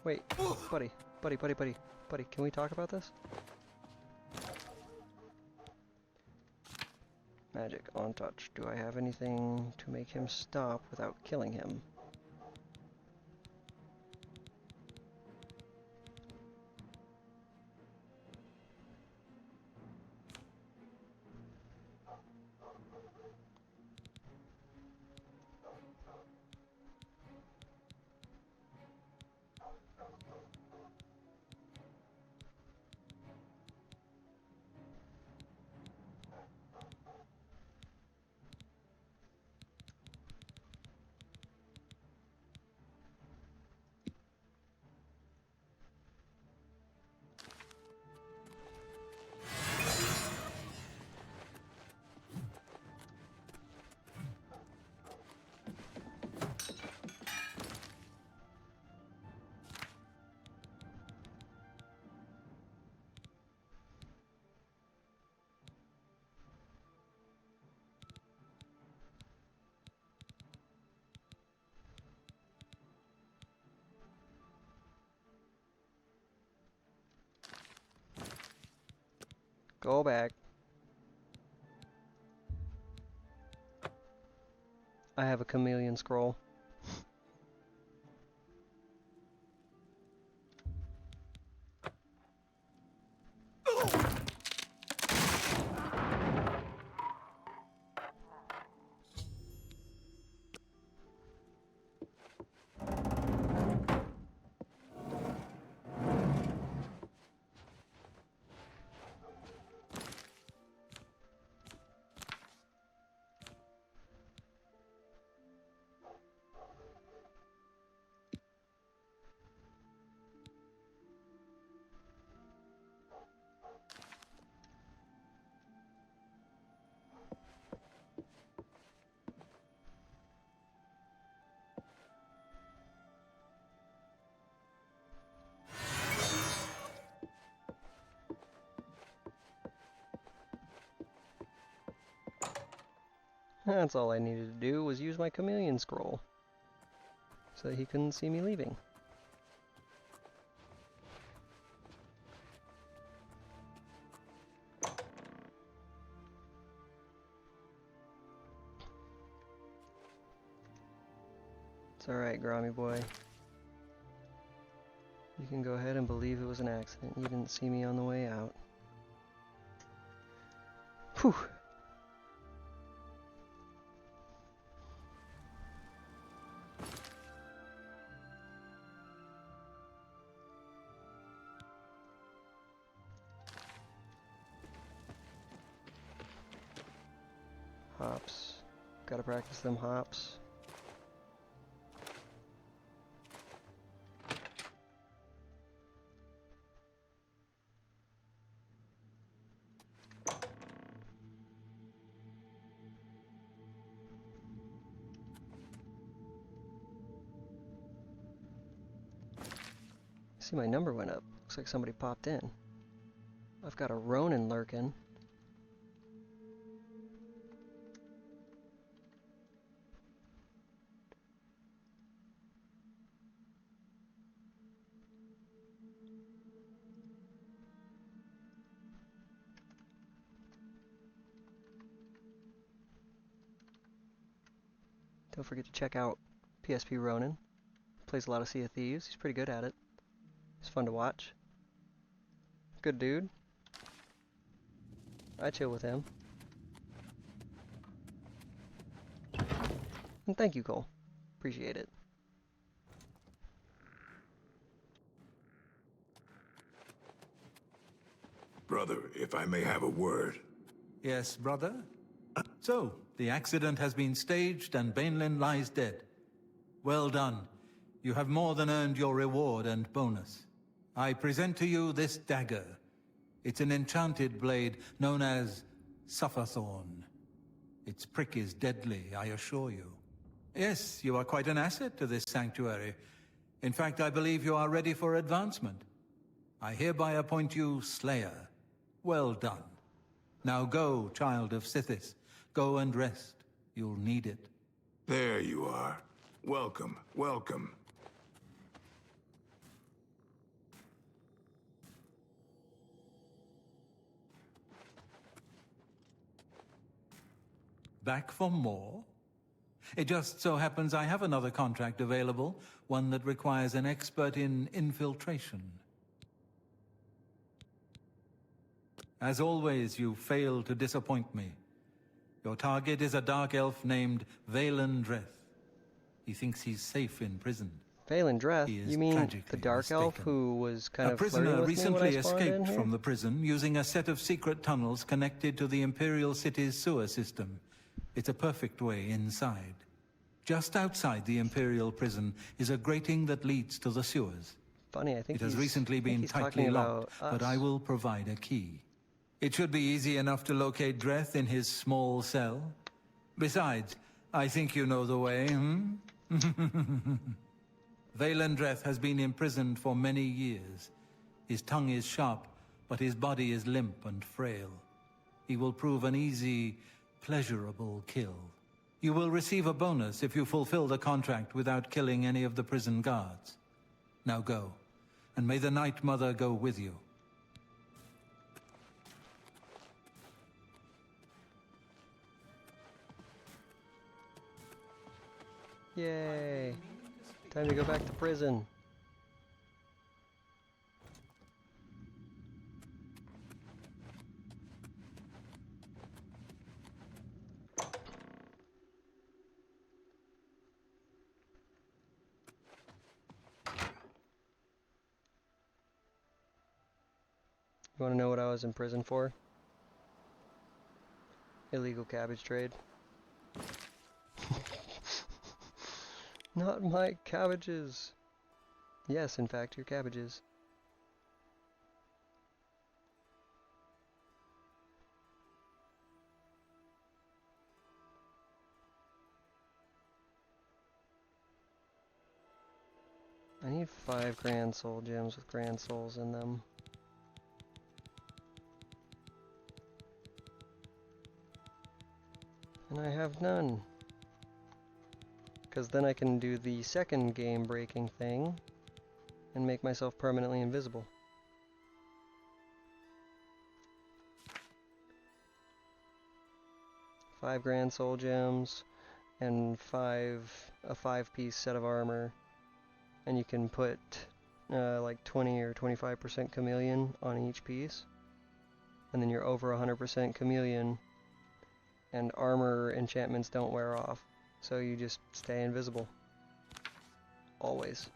Wait, buddy, can we talk about this? Magic, on touch. Do I have anything to make him stop without killing him? Go back. I have a chameleon scroll. That's all I needed to do was use my chameleon scroll. So that he couldn't see me leaving. It's alright, Grommy boy. You can go ahead and believe it was an accident. You didn't see me on the way out. Whew. Hops. Gotta practice them hops. See, my number went up. Looks like somebody popped in. I've got a Ronin lurking. Don't forget to check out PSP Ronin. Plays a lot of Sea of Thieves. He's pretty good at it. He's fun to watch. Good dude. I chill with him. And thank you, Cole. Appreciate it. Brother, if I may have a word. Yes, brother? So, the accident has been staged and Bainlin lies dead. Well done. You have more than earned your reward and bonus. I present to you this dagger. It's an enchanted blade known as Sufferthorn. Its prick is deadly, I assure you. Yes, you are quite an asset to this sanctuary. In fact, I believe you are ready for advancement. I hereby appoint you Slayer. Well done. Now go, child of Sithis. Go and rest. You'll need it. There you are. Welcome, welcome. Back for more? It just so happens I have another contract available, one that requires an expert in infiltration. As always, you fail to disappoint me. Your target is a dark elf named Valen Dreth. He thinks he's safe in prison. Valen Dreth? You mean the dark elf who was kind of flirting with me when I spawned in here? A prisoner recently escaped from the prison using a set of secret tunnels connected to the Imperial City's sewer system. It's a perfect way inside. Just outside the Imperial prison is a grating that leads to the sewers. Funny, I think it has recently been tightly locked, but I will provide a key. It should be easy enough to locate Dreth in his small cell. Besides, I think you know the way, Valen Dreth has been imprisoned for many years. His tongue is sharp, but his body is limp and frail. He will prove an easy, pleasurable kill. You will receive a bonus if you fulfill the contract without killing any of the prison guards. Now go, and may the Night Mother go with you. Yay! Time to go back to prison. You want to know what I was in prison for? Illegal cabbage trade. Not my cabbages. Yes, in fact, your cabbages. I need 5 grand soul gems with grand souls in them. And I have none. Because then I can do the second game breaking thing and make myself permanently invisible. $5 grand soul gems and a 5-piece set of armor. And you can put like 20 or 25% chameleon on each piece. And then you're over 100% chameleon, and armor enchantments don't wear off. So you just stay invisible. Always.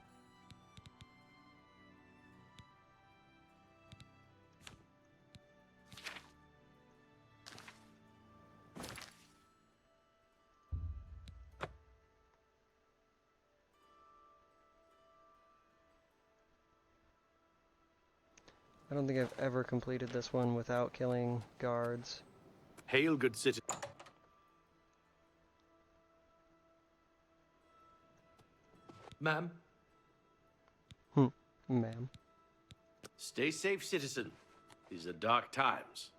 I don't think I've ever completed this one without killing guards. Hail, good citizen. Ma'am? Ma'am. Stay safe, citizen. These are dark times.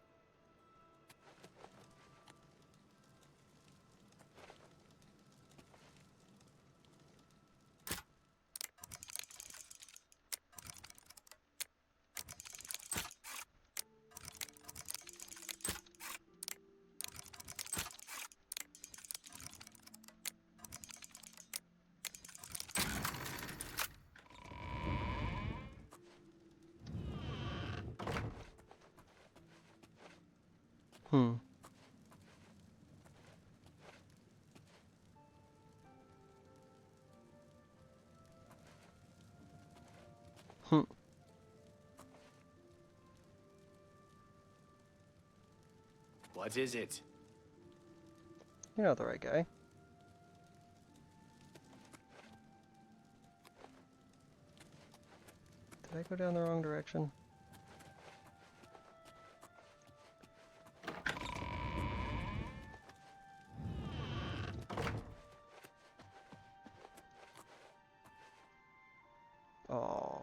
What is it? You're not the right guy. Did I go down the wrong direction? Oh.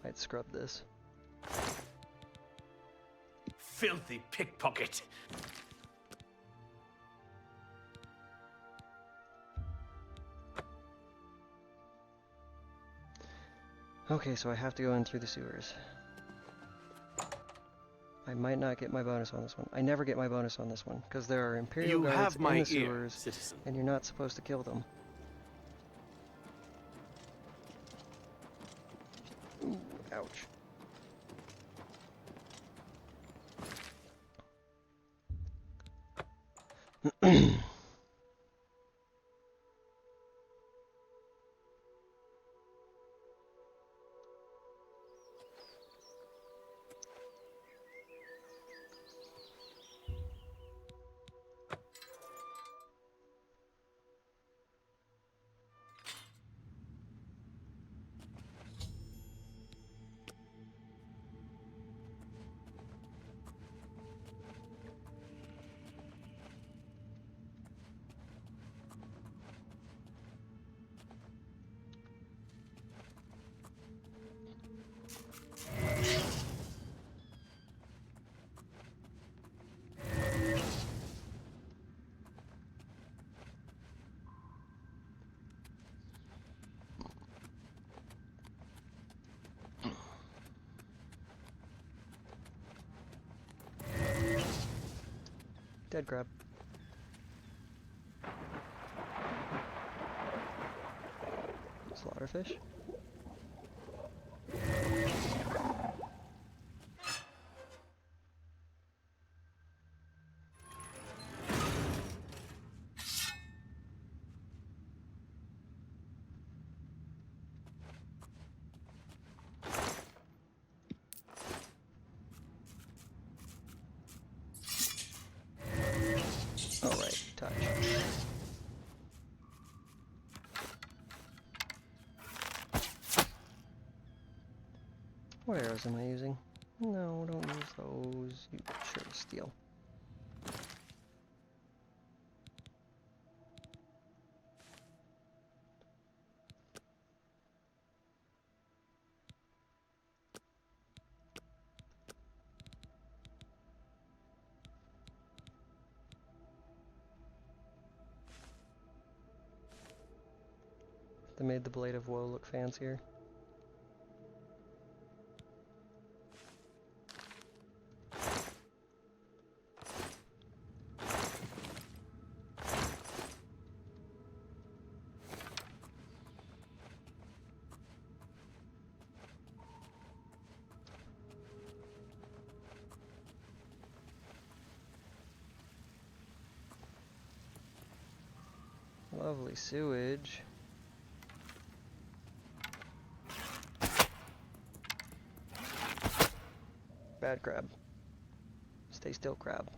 Might scrub this. Filthy pickpocket. Okay, so I have to go in through the sewers. I might not get my bonus on this one. I never get my bonus on this one, because there are Imperial guards in the sewers, citizen. and you're not supposed to kill them. Ooh, ouch. Dead crab. Slaughterfish. Alright, touch. What arrows am I using? No, don't use those. You sure steal. They made the Blade of Woe look fancier. Lovely sewage. Bad crab. Stay still, crab.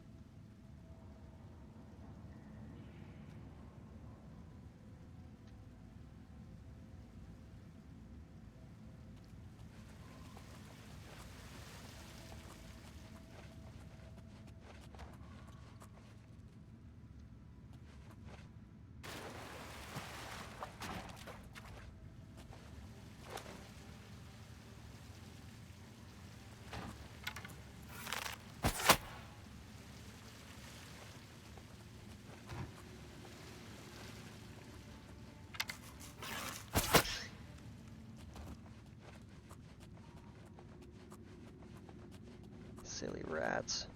Silly rats.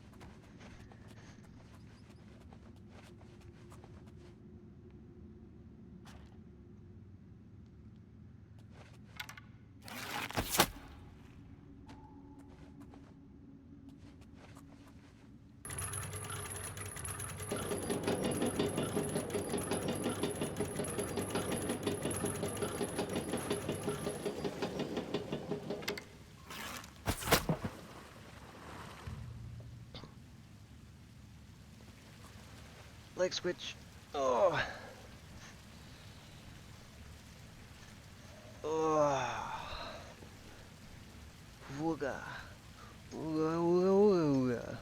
Leg switch. Oh. Oh. Wooga. Wooga, wooga, wooga.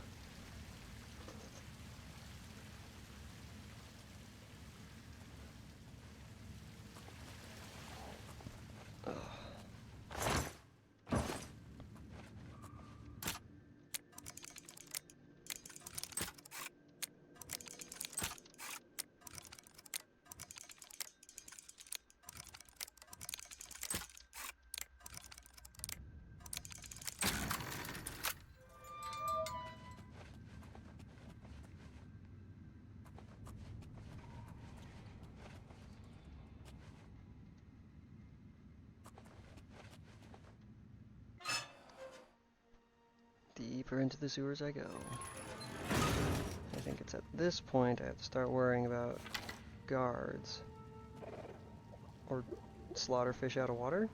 Deeper into the sewers I go. I think it's at this point I have to start worrying about guards. Or slaughter fish out of water?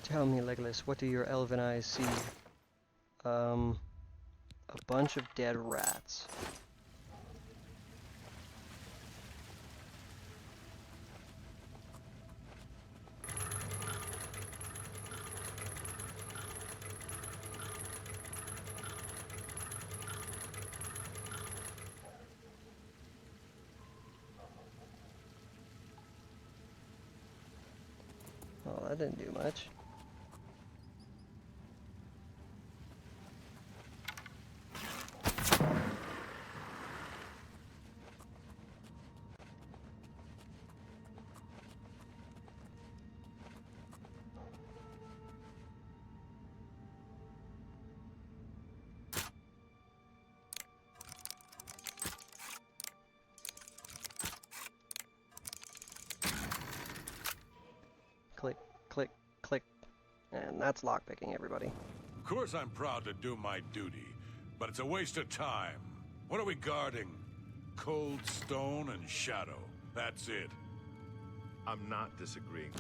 Tell me, Legolas, what do your elven eyes see? A bunch of dead rats. Well, that didn't do much. Click, click, click. And that's lockpicking, everybody. Of course I'm proud to do my duty, but it's a waste of time. What are we guarding? Cold stone and shadow. That's it. I'm not disagreeing.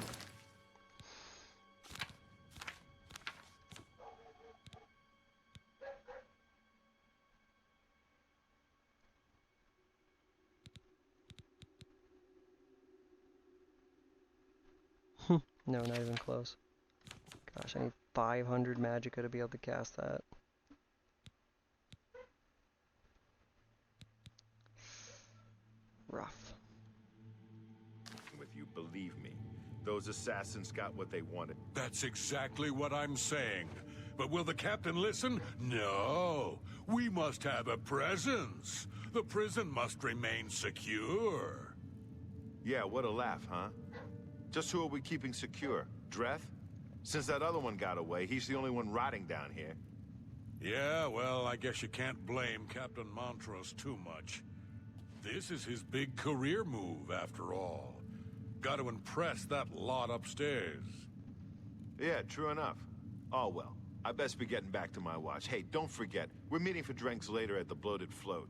No, not even close. Gosh, I need 500 Magicka to be able to cast that. Rough. With you, believe me, those assassins got what they wanted. That's exactly what I'm saying. But will the captain listen? No. We must have a presence. The prison must remain secure. Yeah, what a laugh, huh? Just who are we keeping secure? Dreth? Since that other one got away, he's the only one rotting down here. Yeah, well, I guess you can't blame Captain Montrose too much. This is his big career move, after all. Got to impress that lot upstairs. Yeah, true enough. Oh, well. I best be getting back to my watch. Hey, don't forget, we're meeting for drinks later at the Bloated Float.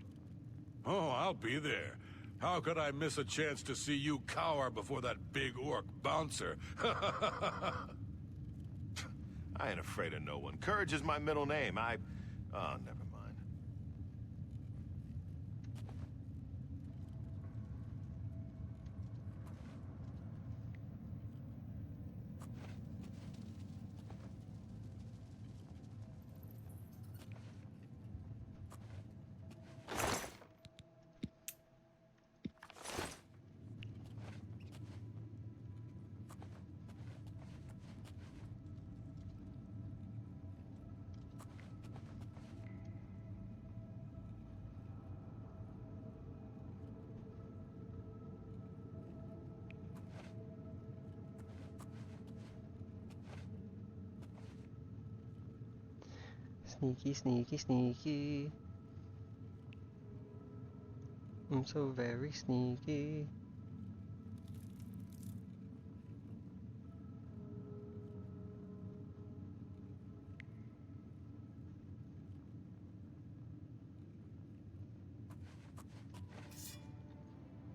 Oh, I'll be there. How could I miss a chance to see you cower before that big orc bouncer? I ain't afraid of no one. Courage is my middle name. Oh, never mind. Sneaky, sneaky, sneaky. I'm so very sneaky.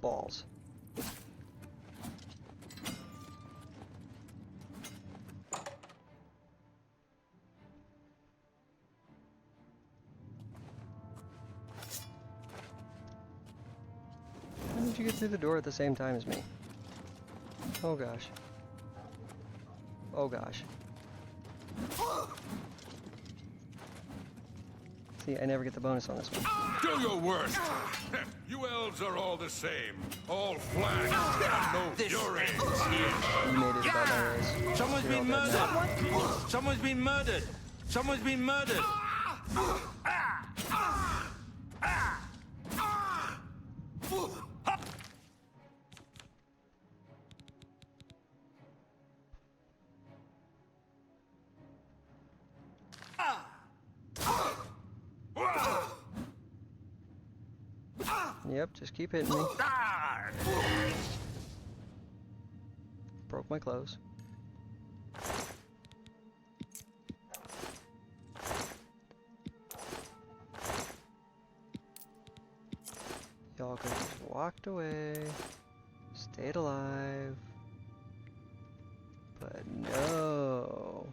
Balls. How did you get through the door at the same time as me? Oh gosh. Oh gosh. See, I never get the bonus on this one. Do your worst! You elves are all the same. All flash and no fury. You made it about my race. Someone's been murdered! Someone's been murdered! Someone's been murdered! Yep, just keep hitting me. Broke my clothes. Y'all could have just walked away, stayed alive, but no.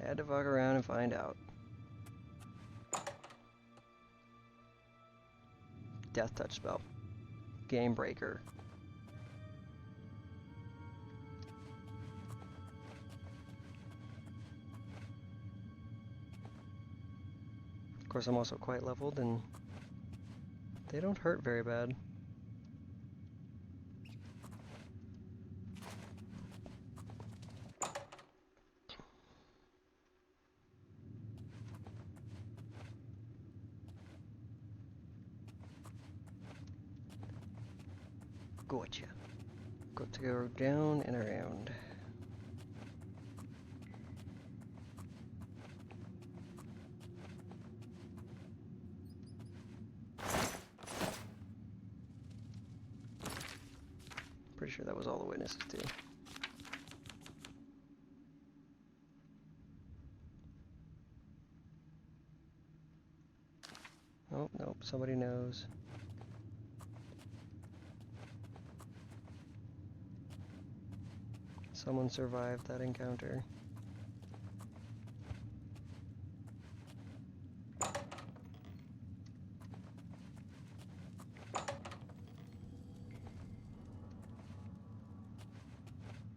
Had to fuck around and find out. Death touch spell. Game breaker. Of course, I'm also quite leveled and they don't hurt very bad. Gotcha. Got to go down and around. Pretty sure that was all the witnesses too. Oh, nope, somebody knows. Someone survived that encounter.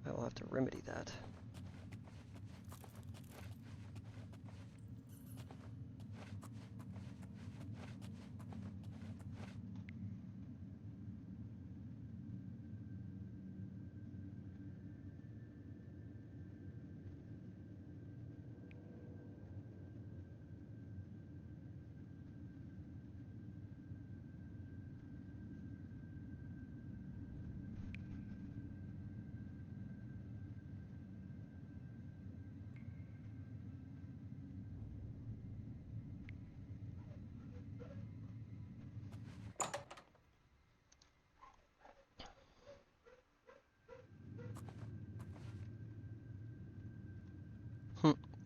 I will have to remedy that.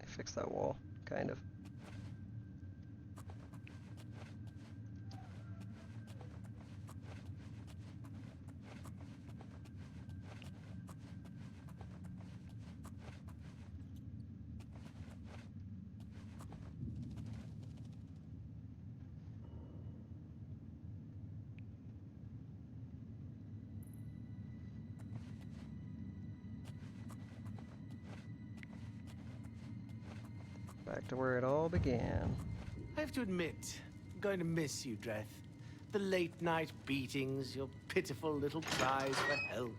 Fix that wall, kind of. Back to where it all began. I have to admit, I'm going to miss you, Dreth. The late night beatings, your pitiful little cries for help.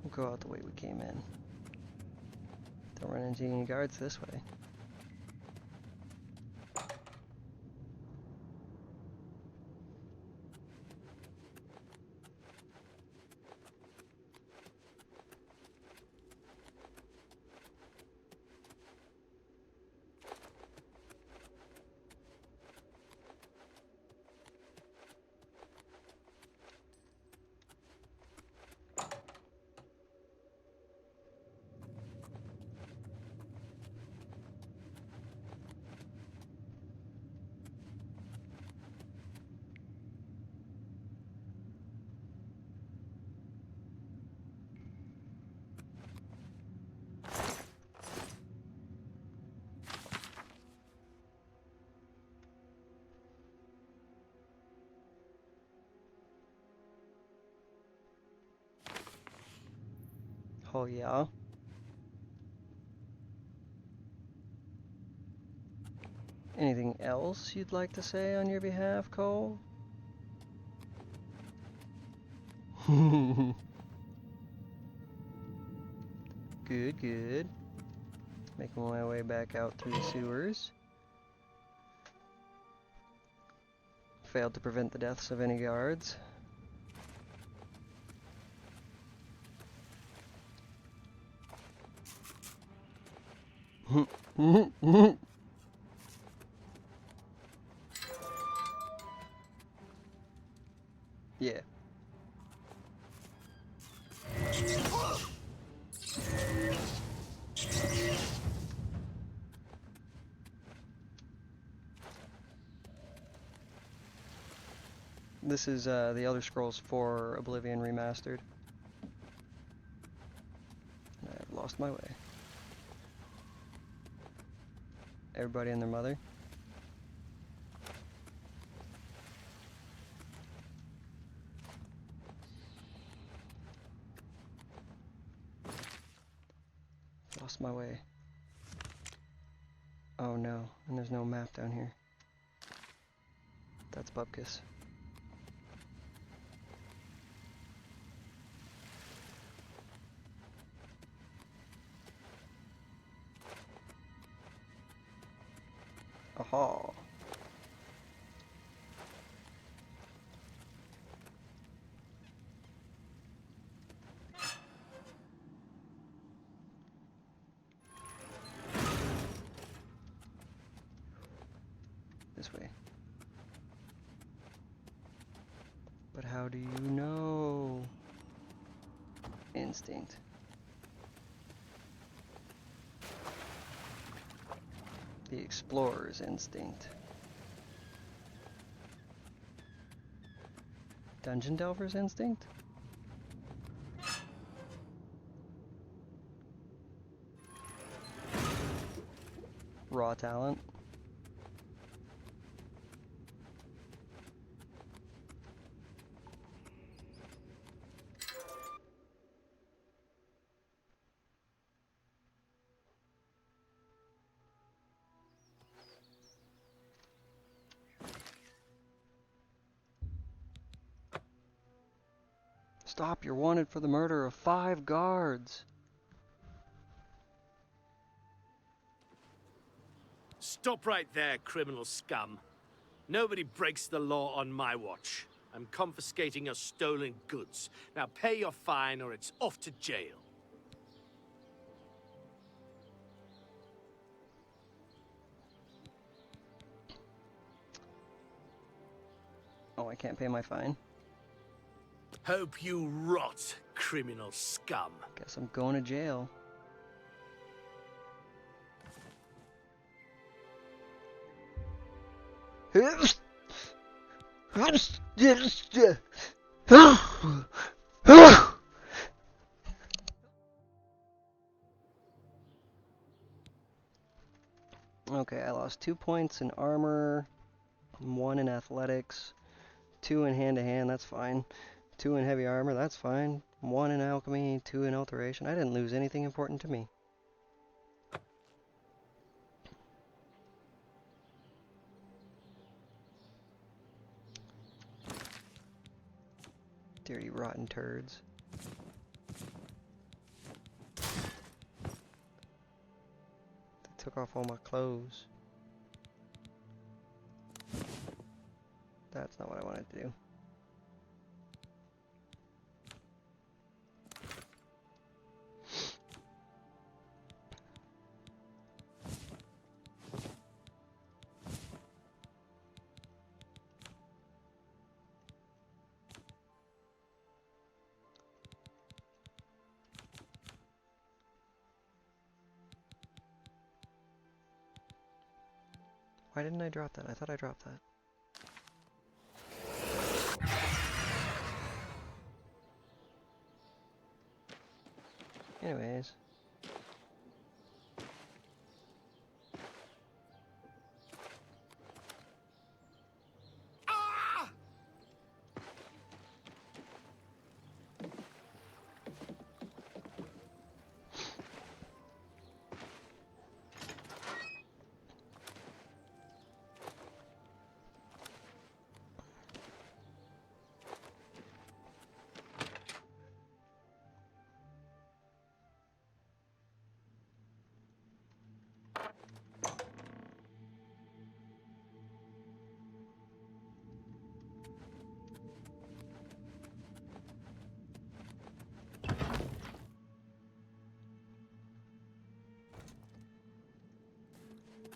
We'll go out the way we came in. Don't run into any guards this way. Oh yeah. Anything else you'd like to say on your behalf, Cole? Good, good. Making my way back out through the sewers. Failed to prevent the deaths of any guards. Yeah. This is the Elder Scrolls 4 Oblivion Remastered. I've lost my way. Everybody and their mother. lost my way. Oh no, and there's no map down here. That's Bupkis. Aha. This way. But how do you know? Instinct. The explorer's instinct. Dungeon delver's instinct? Raw talent. Stop, you're wanted for the murder of 5 guards. Stop right there, criminal scum. Nobody breaks the law on my watch. I'm confiscating your stolen goods. Now pay your fine or it's off to jail. Oh, I can't pay my fine. Hope you rot, criminal scum. Guess I'm going to jail. Okay, I lost 2 points in armor, 1 in athletics, 2 in hand-to-hand, that's fine. 2 in heavy armor, that's fine. 1 in alchemy, 2 in alteration. I didn't lose anything important to me. Dirty, rotten turds. They took off all my clothes. That's not what I wanted to do. Why didn't I drop that? I thought I dropped that. Anyways.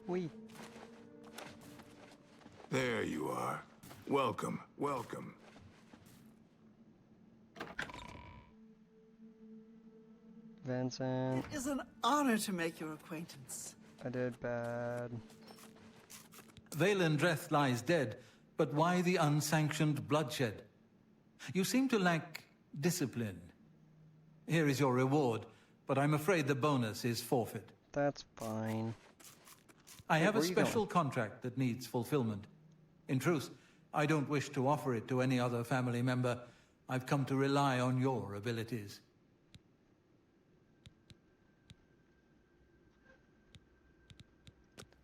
Wee. There you are. Welcome, welcome. Vincent. It is an honor to make your acquaintance. I did bad. Vaelendreth lies dead, but why the unsanctioned bloodshed? You seem to lack discipline. Here is your reward, but I'm afraid the bonus is forfeit. That's fine. I have a special contract that needs fulfillment. In truth, I don't wish to offer it to any other family member. I've come to rely on your abilities.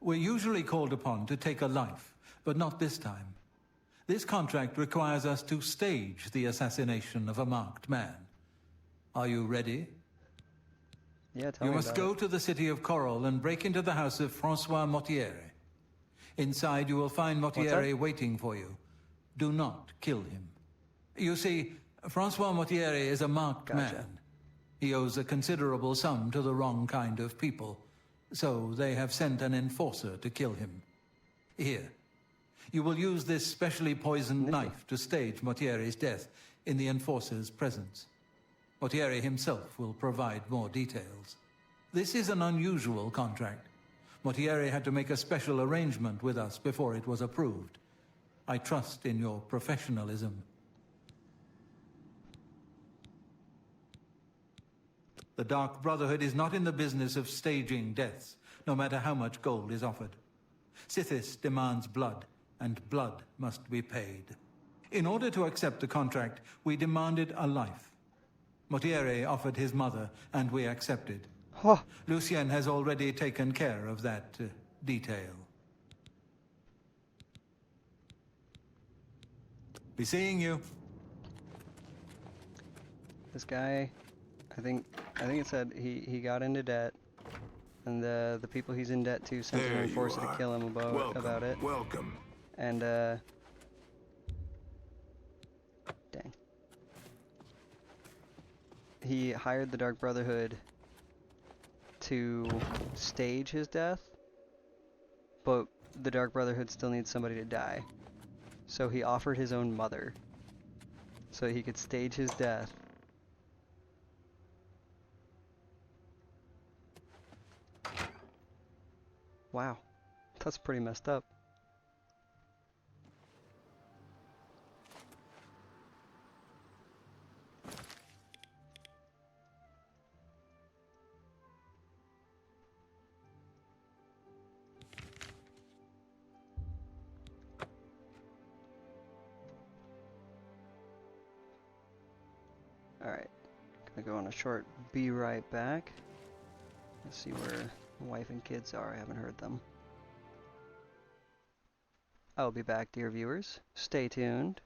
We're usually called upon to take a life, but not this time. This contract requires us to stage the assassination of a marked man. Are you ready? Yeah, tell You me must about go it. to the city of Coral and break into the house of Francois Mortiere. Inside, you will find Mortiere waiting for you. Do not kill him. You see, Francois Mortiere is a marked man. He owes a considerable sum to the wrong kind of people, so they have sent an enforcer to kill him. Here. You will use this specially poisoned knife to stage Mortiere's death in the enforcer's presence. Mortiere himself will provide more details. This is an unusual contract. Mortiere had to make a special arrangement with us before it was approved. I trust in your professionalism. The Dark Brotherhood is not in the business of staging deaths, no matter how much gold is offered. Sithis demands blood, and blood must be paid. In order to accept the contract, we demanded a life. Mortiere offered his mother, and we accepted. Lucien has already taken care of that detail. Be seeing you. This guy, I think it said he got into debt, and the people he's in debt to sent an enforcer to kill him about it. Welcome. And dang. He hired the Dark Brotherhood to stage his death, but the Dark Brotherhood still needs somebody to die. So he offered his own mother so he could stage his death. Wow, that's pretty messed up. Alright, gonna go on a short be right back. Let's see where wife and kids are. I haven't heard them. I'll be back, dear viewers. Stay tuned.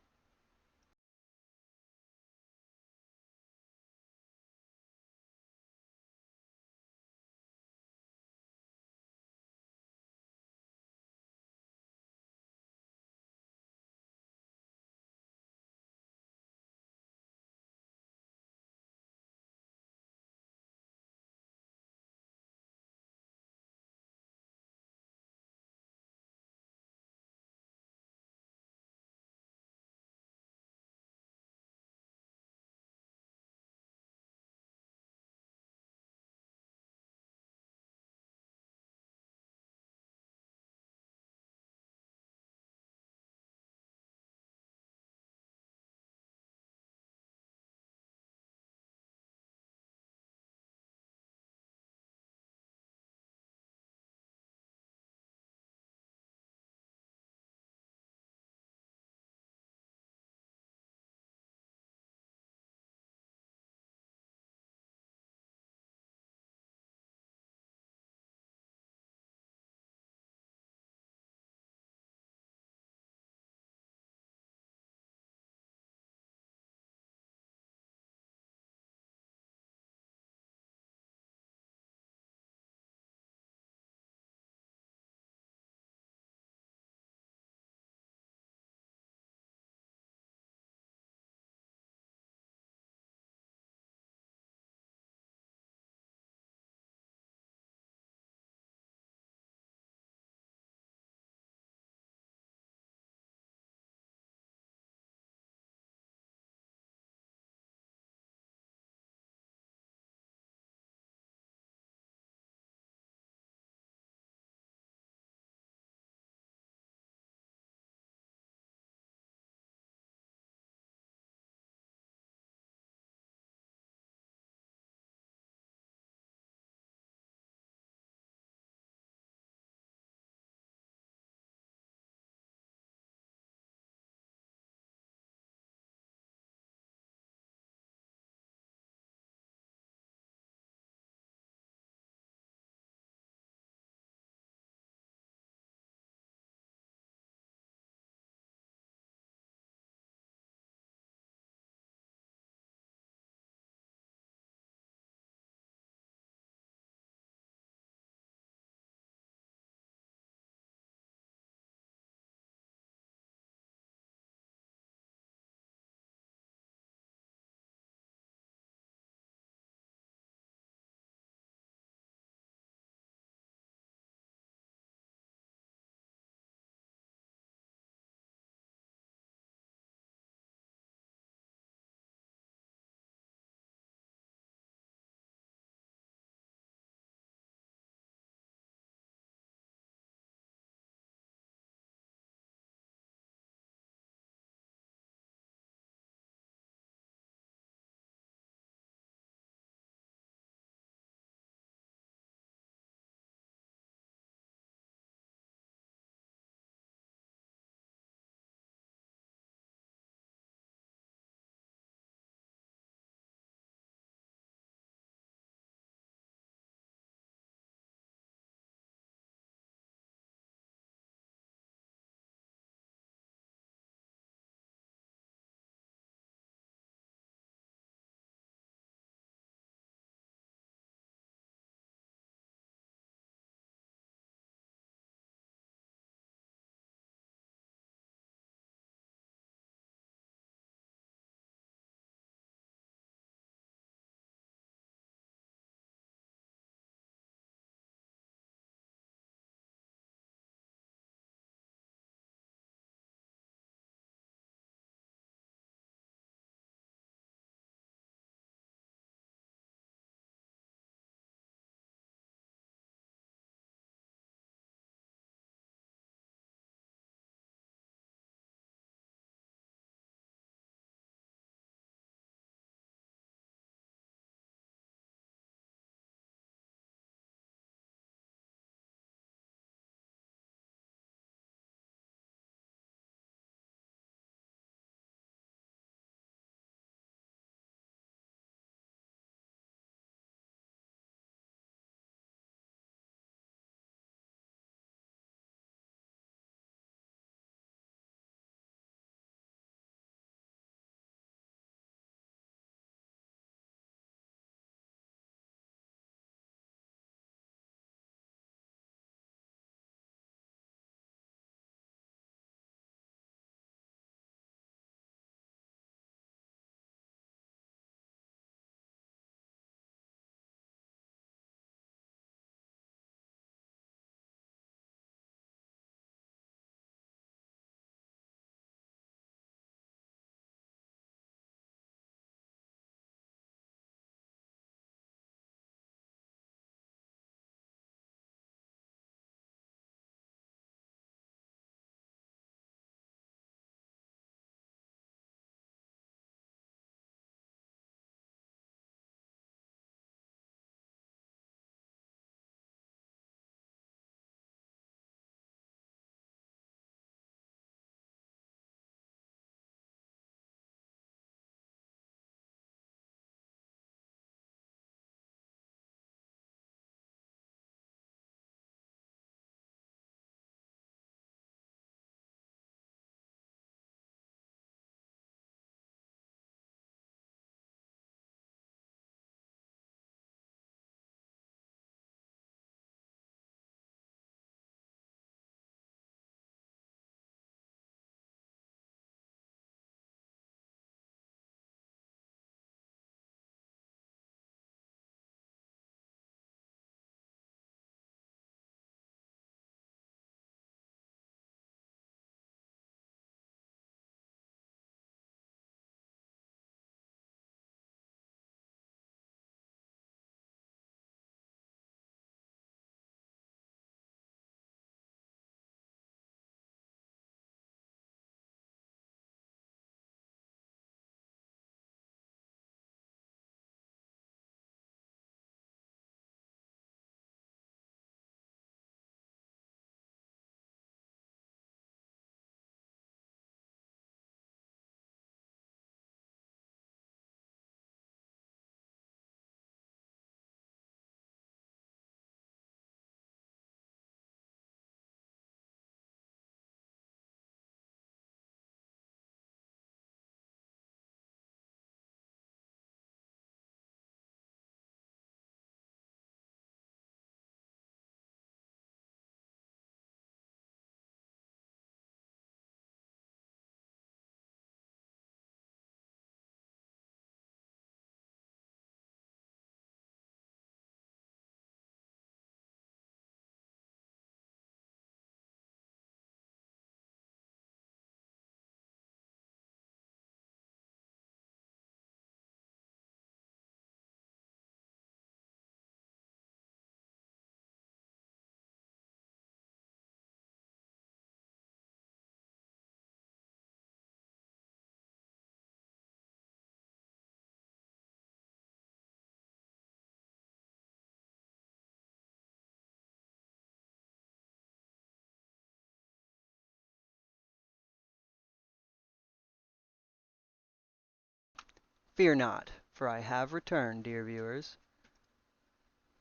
Fear not, for I have returned, dear viewers.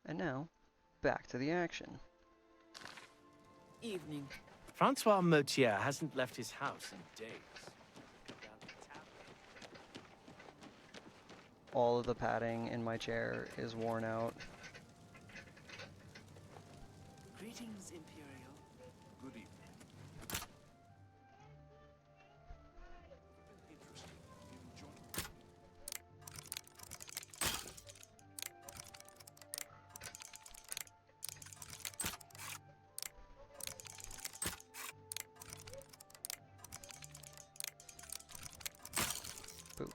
And now, back to the action. Evening. Francois Motier hasn't left his house in days. All of the padding in my chair is worn out. Greetings, Imperial. Good evening. Interesting. Enjoy. Poop.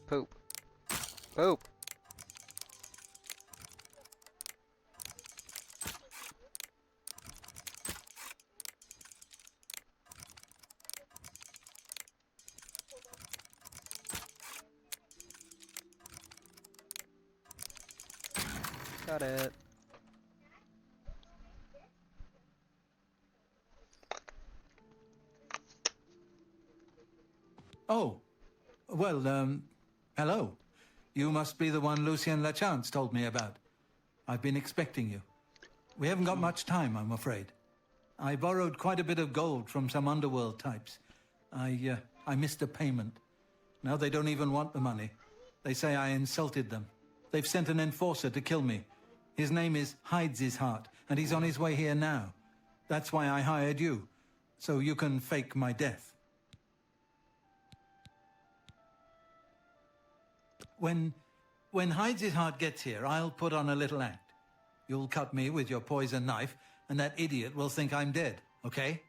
Poop. Poop. Got it. Oh, well, hello. You must be the one Lucien Lachance told me about. I've been expecting you. We haven't got much time, I'm afraid. I borrowed quite a bit of gold from some underworld types. I missed a payment. Now they don't even want the money. They say I insulted them. They've sent an enforcer to kill me. His name is Hides His Heart, and he's on his way here now. That's why I hired you, so you can fake my death. When Hides His Heart gets here, I'll put on a little act. You'll cut me with your poison knife, and that idiot will think I'm dead, okay?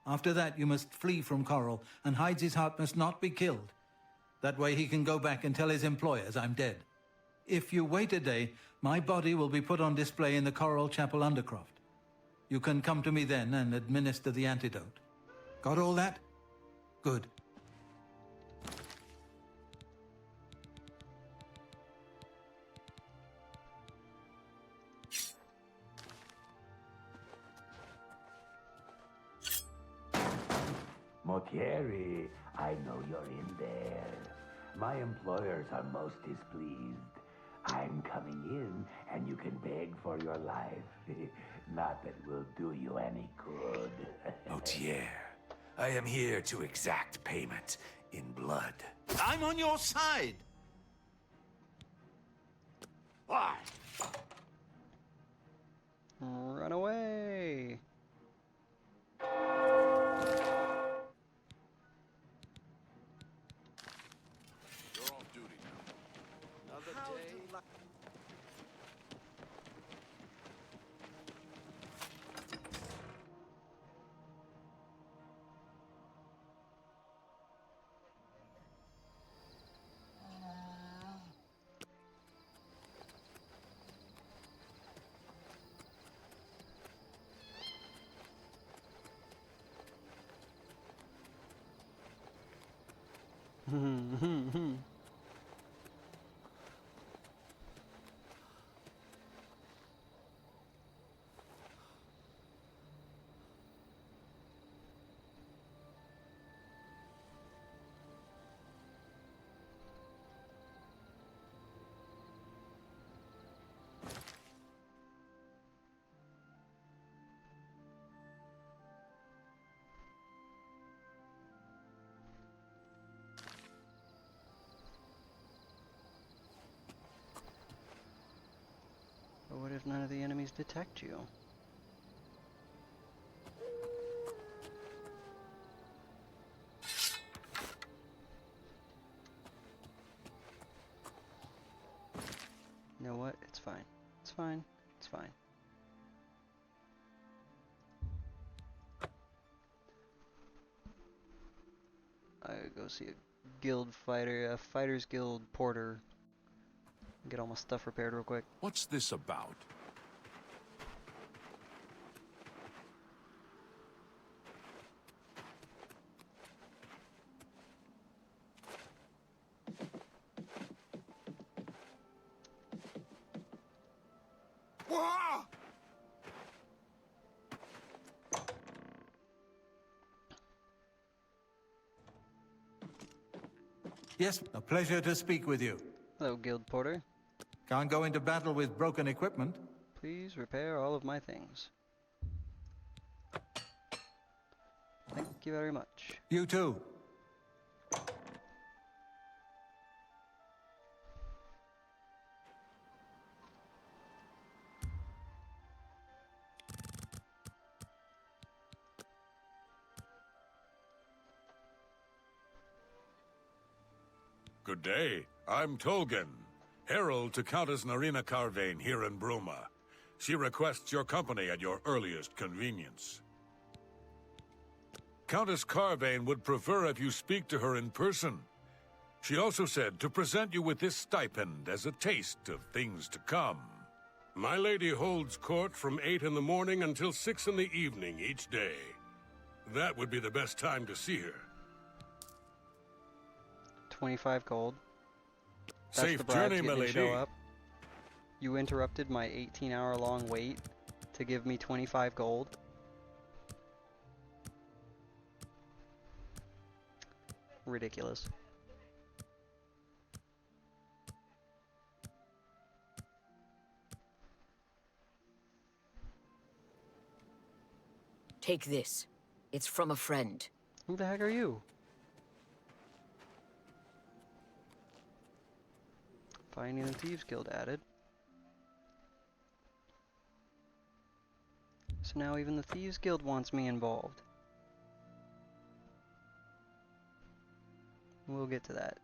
After that, you must flee from Coral, and Hides His Heart must not be killed. That way he can go back and tell his employers I'm dead. If you wait a day, my body will be put on display in the Coral Chapel Undercroft. You can come to me then and administer the antidote. Got all that? Good. Motieri, I know you're in there. My employers are most displeased. I'm coming in, and you can beg for your life. Not that will do you any good. Motier, I am here to exact payment in blood. I'm on your side. Why? Run away. You're off duty now. Another day. But what if none of the enemies detect you? You know what? It's fine. It's fine. It's fine. I go see a guild fighter, a fighters guild porter. Get all my stuff repaired real quick. What's this about? Yes, a pleasure to speak with you. Hello, Guild Porter. Can't go into battle with broken equipment. Please repair all of my things. Thank you very much. You too. Good day. I'm Tolgan, herald to Countess Narina Carvane here in Bruma. She requests your company at your earliest convenience. Countess Carvane would prefer if you speak to her in person. She also said to present you with this stipend as a taste of things to come. My lady holds court from 8 in the morning until 6 in the evening each day. That would be the best time to see her. 25 gold. That's Safe the bribe journey, to get my me to show lady. up. You interrupted my 18-hour-long wait to give me 25 gold. Ridiculous. Take this. It's from a friend. Who the heck are you? Finding the Thieves Guild added. So now even the Thieves Guild wants me involved. We'll get to that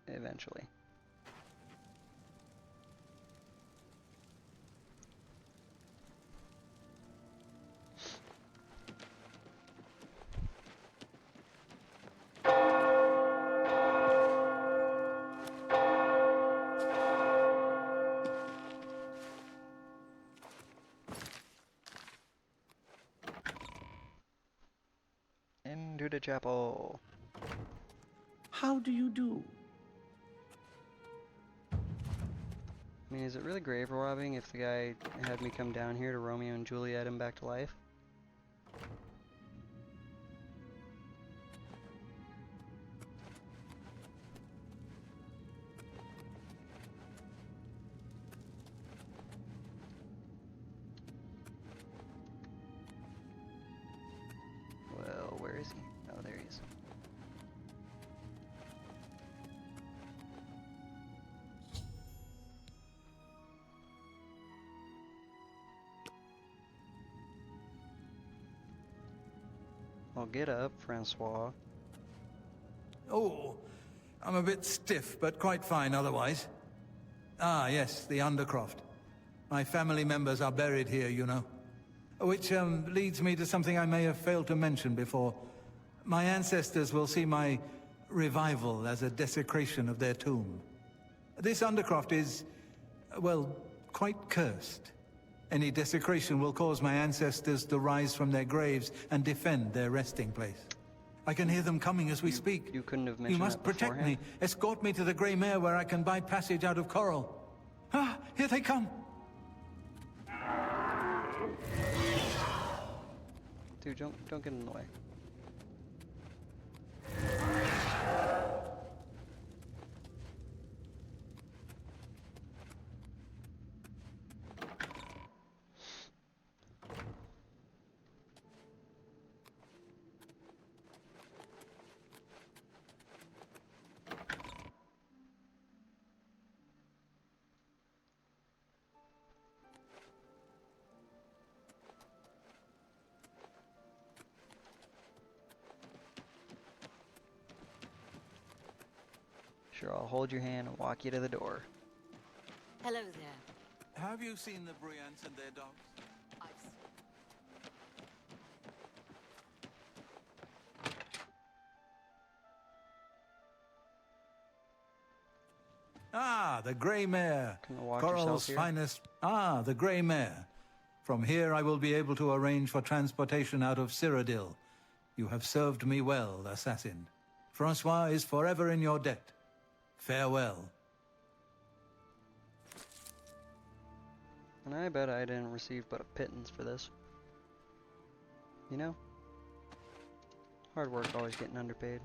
eventually. Into the chapel. How do you do? I mean, is it really grave robbing if the guy had me come down here to Romeo and Juliet him back to life? Well, where is he? Oh, there he is. Well, get up, Francois. Oh, I'm a bit stiff, but quite fine otherwise. Ah, yes, the Undercroft. My family members are buried here, you know. Which leads me to something I may have failed to mention before. My ancestors will see my revival as a desecration of their tomb. This Undercroft is, well, quite cursed. Any desecration will cause my ancestors to rise from their graves and defend their resting place. I can hear them coming as we speak. You couldn't have mentioned You must that protect me. beforehand. Escort me to the Grey Mare where I can buy passage out of Coral. Ah, here they come. Dude, don't get in the way. Sure, I'll hold your hand and walk you to the door. Hello there. Have you seen the Bryants and their dogs? Ah, the Grey Mare. walk Coral's yourself here? finest. Ah, the Grey Mare. From here I will be able to arrange for transportation out of Cyrodiil. You have served me well, assassin. Francois is forever in your debt. Farewell. And I bet I didn't receive but a pittance for this. You know? Hard work always getting underpaid.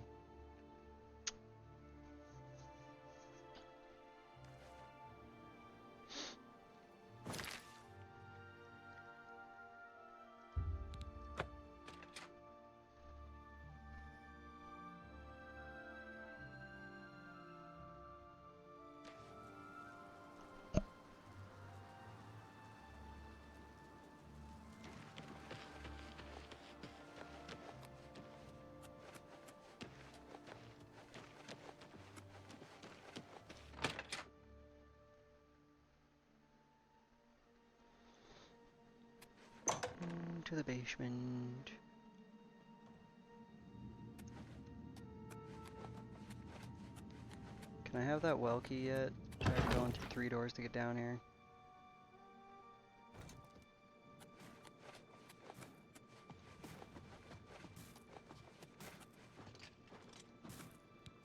to the basement. Can I have that well key yet? Tried going through 3 doors to get down here.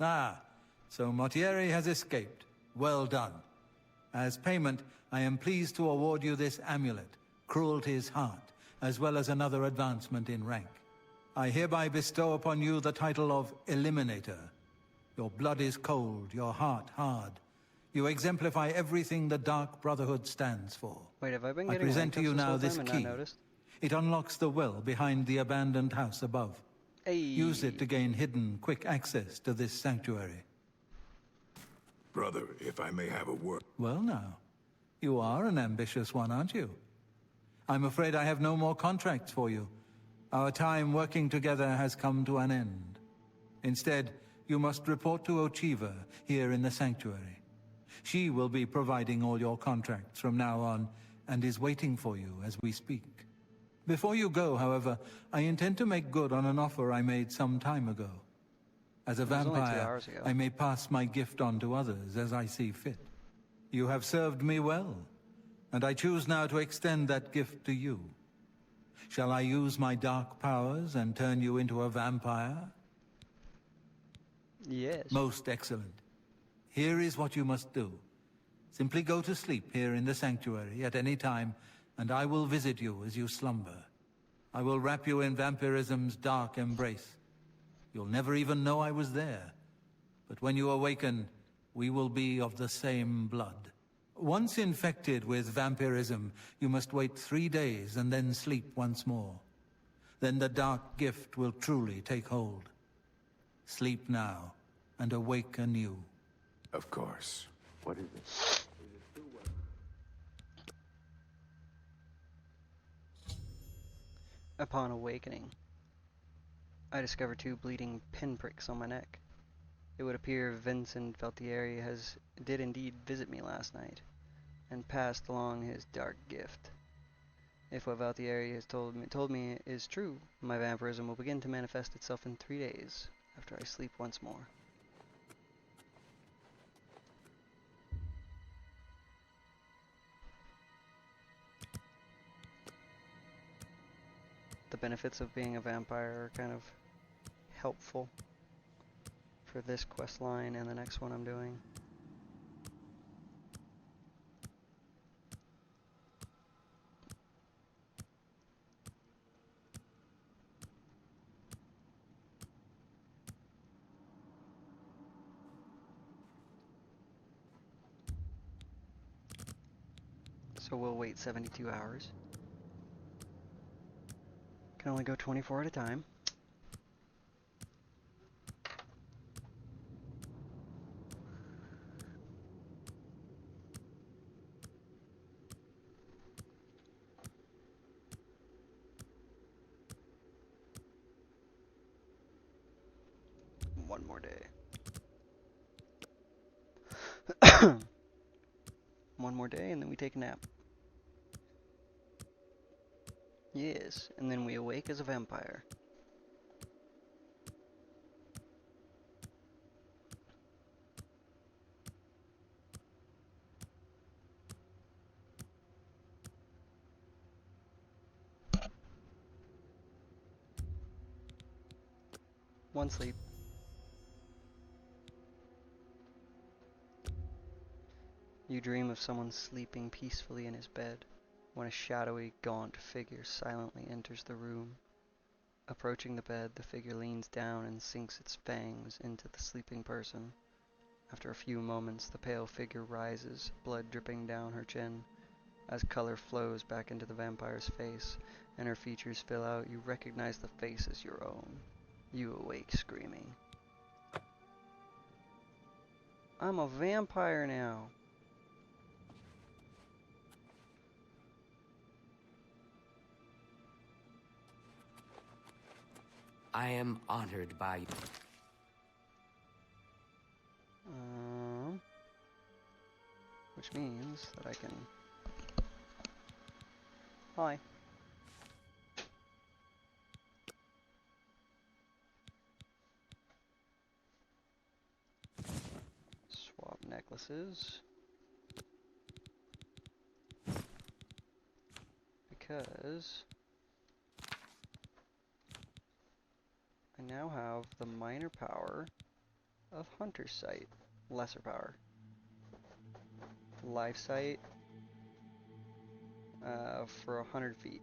Ah, so Mortieri has escaped. Well done. As payment, I am pleased to award you this amulet, Cruelty's Heart, as well as another advancement in rank. I hereby bestow upon you the title of Eliminator. Your blood is cold, your heart hard. You exemplify everything the Dark Brotherhood stands for. Wait, have I been I getting present to you now this key. It unlocks the well behind the abandoned house above. Hey. Use it to gain hidden, quick access to this sanctuary. Brother, if I may have a word. Well now, you are an ambitious one, aren't you? I'm afraid I have no more contracts for you. Our time working together has come to an end. Instead, you must report to Ochiva here in the sanctuary. She will be providing all your contracts from now on, and is waiting for you as we speak. Before you go, however, I intend to make good on an offer I made some time ago. As a vampire, I may pass my gift on to others as I see fit. You have served me well, and I choose now to extend that gift to you. Shall I use my dark powers and turn you into a vampire? Yes. Most excellent. Here is what you must do. Simply go to sleep here in the sanctuary at any time, and I will visit you as you slumber. I will wrap you in vampirism's dark embrace. You'll never even know I was there. But when you awaken, we will be of the same blood. Once infected with vampirism, you must wait 3 days and then sleep once more. Then the dark gift will truly take hold. Sleep now, and awake anew. Of course. What is it? Upon awakening, I discover 2 bleeding pinpricks on my neck. It would appear Vincent Valtieri did indeed visit me last night, and passed along his dark gift. If what Valtieri has told me is true, my vampirism will begin to manifest itself in 3 days, after I sleep once more. The benefits of being a vampire are kind of helpful for this quest line and the next one I'm doing. So we'll wait 72 hours. Can only go 24 at a time. One more day. One more day and then we take a nap. Yes, and then we awake as a vampire. One sleep. You dream of someone sleeping peacefully in his bed, when a shadowy, gaunt figure silently enters the room. Approaching the bed, the figure leans down and sinks its fangs into the sleeping person. After a few moments, the pale figure rises, blood dripping down her chin. As color flows back into the vampire's face, and her features fill out, you recognize the face as your own. You awake screaming. I'm a vampire now. I am honored by you. Which means that I can... Hi. necklaces. Because I now have the minor power of Hunter's Sight. Lesser power. Life Sight for 100 feet.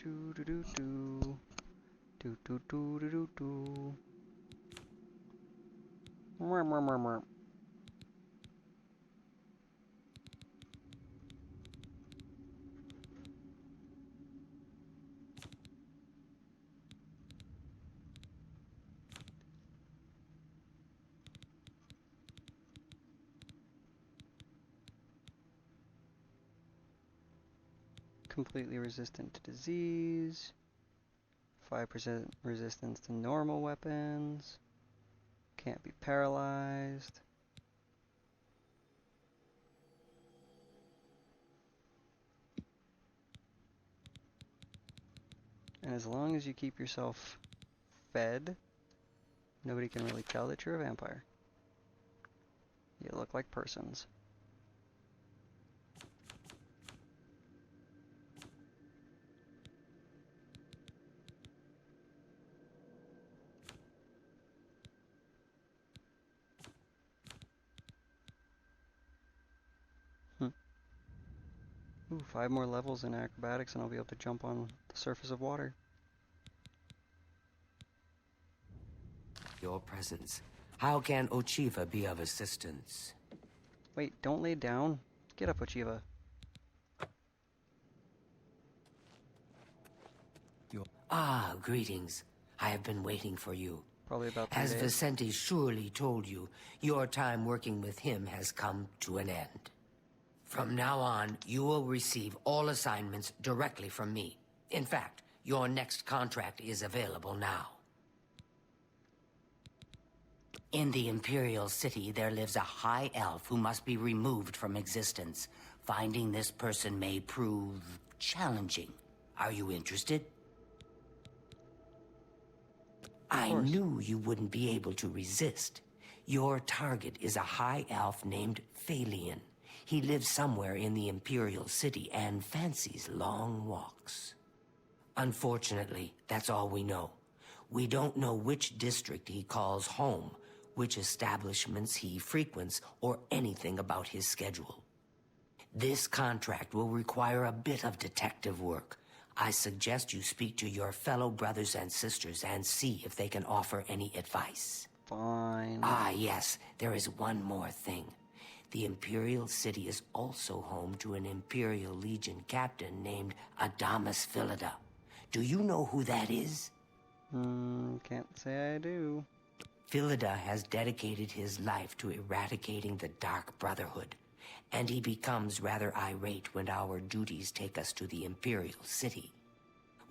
Do do do do do do do do do do. Completely resistant to disease. 5% resistance to normal weapons. Can't be paralyzed. And as long as you keep yourself fed, nobody can really tell that you're a vampire. You look like persons. Ooh, 5 more levels in acrobatics and I'll be able to jump on the surface of water. Your presence. How can Ochiva be of assistance? Wait, don't lay down. Get up, Ochiva. Ah, greetings. I have been waiting for you. Probably about 3 As days. Vicente surely told you, your time working with him has come to an end. From now on, you will receive all assignments directly from me. In fact, your next contract is available now. In the Imperial City, there lives a high elf who must be removed from existence. Finding this person may prove challenging. Are you interested? I knew you wouldn't be able to resist. Your target is a high elf named Phalion. He lives somewhere in the Imperial City and fancies long walks. Unfortunately, that's all we know. We don't know which district he calls home, which establishments he frequents, or anything about his schedule. This contract will require a bit of detective work. I suggest you speak to your fellow brothers and sisters and see if they can offer any advice. Fine. Ah, yes, there is one more thing. The Imperial City is also home to an Imperial Legion captain named Adamus Philida. Do you know who that is? Can't say I do. Philida has dedicated his life to eradicating the Dark Brotherhood, and he becomes rather irate when our duties take us to the Imperial City.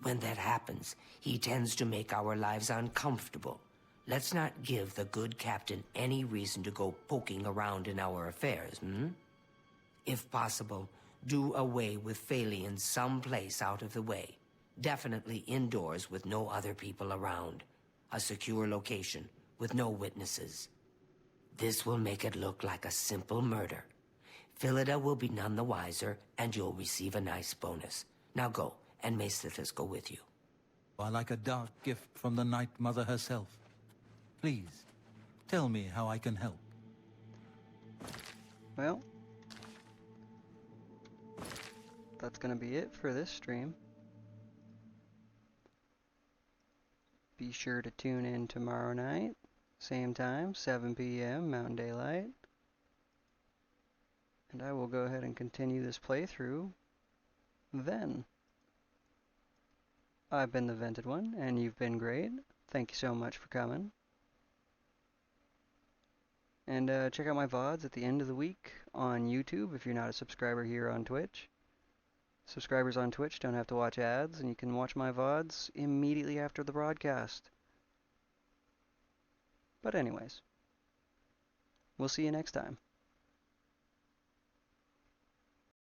When that happens, he tends to make our lives uncomfortable. Let's not give the good captain any reason to go poking around in our affairs, If possible, do away with Phalion someplace out of the way. Definitely indoors with no other people around. A secure location with no witnesses. This will make it look like a simple murder. Philida will be none the wiser, and you'll receive a nice bonus. Now go, and may Sithis go with you. Like a dark gift from the Night Mother herself. Please, tell me how I can help. Well, that's going to be it for this stream. Be sure to tune in tomorrow night, same time, 7 p.m. Mountain Daylight. And I will go ahead and continue this playthrough then. I've been the Vented One, and you've been great. Thank you so much for coming. And check out my VODs at the end of the week on YouTube if you're not a subscriber here on Twitch. Subscribers on Twitch don't have to watch ads, and you can watch my VODs immediately after the broadcast. But anyways, we'll see you next time.